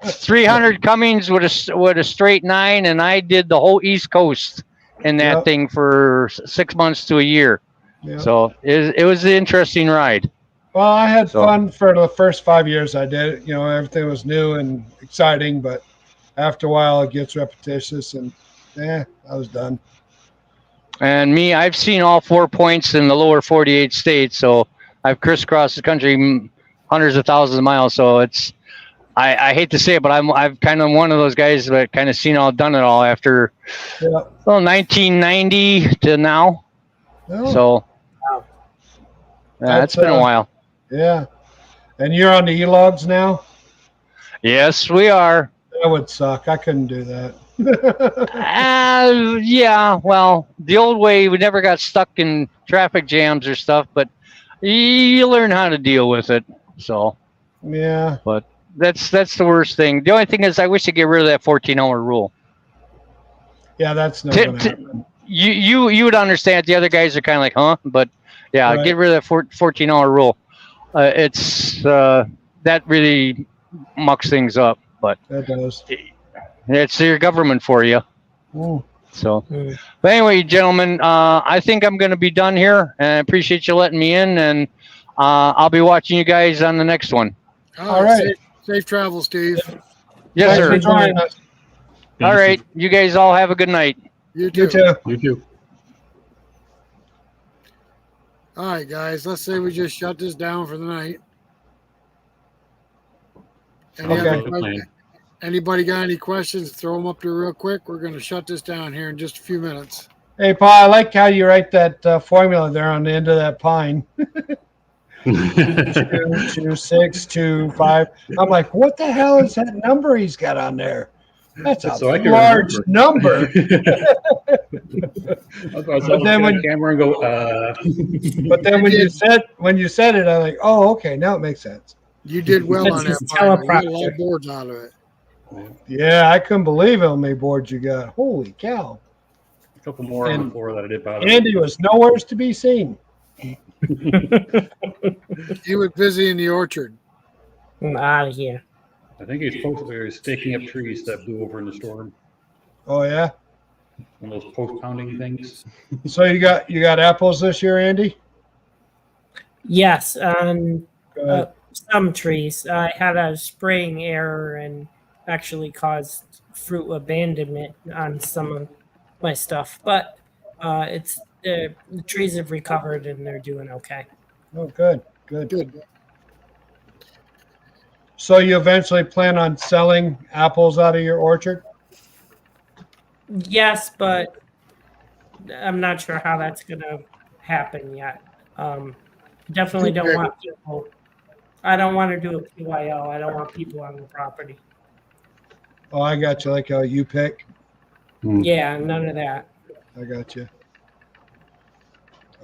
300 Cummins with a straight 9, and I did the whole East Coast in that Yep. thing for 6 months to a year. Yeah. So it was an interesting ride. Well, I had So- fun for the first 5 years I did it. You know, everything was new and exciting, but after a while it gets repetitious and I was done. And me, I've seen all 4 points in the lower 48 states, so I've crisscrossed the country hundreds of thousands of miles. So it's, I hate to say it, but I've kind of one of those guys that kind of seen all, done it all after Yeah. 1990 to now. Well, So yeah, it's That's, been a while. yeah. And you're on the E-logs now? Yes, we are. That would suck. I couldn't do that. Yeah, well, the old way, we never got stuck in traffic jams or stuff, but you learn how to deal with it. So Yeah. that's the worst thing. The only thing is, I wish to get rid of that 14-hour rule. Yeah, that's never going to happen. You would understand. The other guys are kind of like, huh? But yeah, Right. get rid of that 14-hour rule. It's that really mucks things up. But It does. it's your government for you. Mm. So, Mm. but anyway, gentlemen, I think I'm going to be done here, and I appreciate you letting me in, and I'll be watching you guys on the next one. All right. Safe travel, Steve. Yes, Thanks sir. for joining us. All right, you guys all have a good night. You You too. too. You too. All right, guys. Let's say we just shut this down for the night. Okay. Anybody got any questions? Throw them up there real quick. We're going to shut this down here in just a few minutes. Hey, Paul, I like how you write that formula there on the end of that pine. 2, 2, 6, 2, 5. I'm like, what the hell is that number he's got on there? That's a So I can large remember. number. That's why I saw then when- the camera and go, But then when you said it, I'm like, oh, okay, now it makes sense. You did well That's on that. his Pine. You got a lot teleprompter. of boards out of it. Yeah, I couldn't believe how many boards you got. Holy cow. a couple more on the And floor that I did powder. Andy was nowhere to be seen. He was busy in the orchard. I'm out of here. I think he's staking up trees that blew over in the storm. Oh yeah. One of those post pounding things. So you got apples this year, Andy? Yes, Good. some trees. I had a spraying error and actually caused fruit abandonment on some of my stuff, but it's the trees have recovered and they're doing okay. Oh, good. Good. So you eventually plan on selling apples out of your orchard? Yes, but I'm not sure how that's going to happen yet. Definitely don't want people. I don't want to do a PYO. I don't want people on the property. Oh, I got you. Like how you pick. Yeah, none of that. I got you.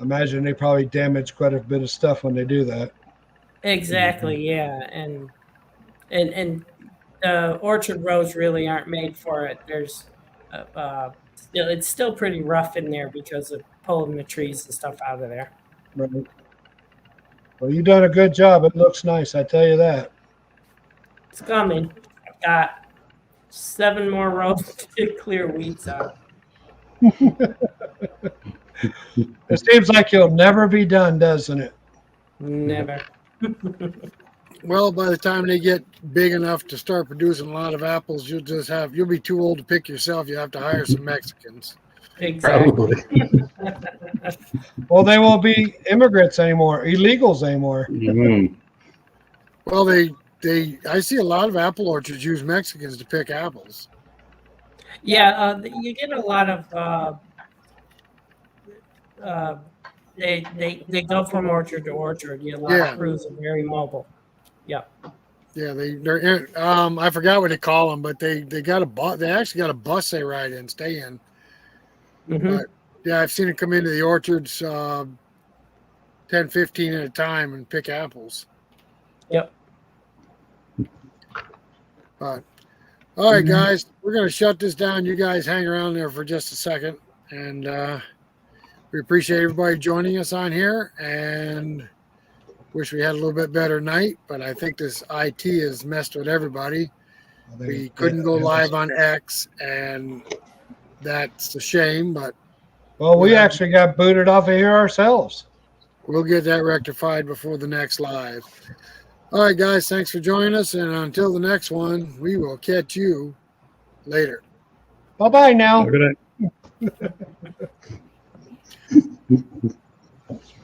Imagine they probably damage quite a bit of stuff when they do that. Exactly. Yeah, and the orchard rows really aren't made for it. There's it's still pretty rough in there because of pulling the trees and stuff out of there. Right. Well, you've done a good job. It looks nice. I tell you that. It's coming. I've got 7 more rows to clear weeds out. It seems like you'll never be done, doesn't it? Never. Well, by the time they get big enough to start producing a lot of apples, you'll be too old to pick yourself. You have to hire some Mexicans. Exactly. Probably. Well, they won't be immigrants anymore, illegals anymore. Mhm. Well, I see a lot of apple orchards use Mexicans to pick apples. Yeah, you get a lot of they go from orchard to orchard. A lot Yeah. of crews are very mobile. Yep. Yeah, they're I forgot what they call them, but they got a bus. They actually got a bus they ride in, stay in. Mm-hmm. But yeah, I've seen them come into the orchards 10, 15 at a time and pick apples. Yep. But all right, guys, we're gonna shut this down. You guys hang around there for just a second, and we appreciate everybody joining us on here. And wish we had a little bit better night, but I think this IT has messed with everybody. We couldn't go live on X, and that's a shame. But Well, we actually got booted off of here ourselves. we'll get that rectified before the next live. All right, guys, thanks for joining us. And until the next one, we will catch you later. Bye-bye now. Have a good night.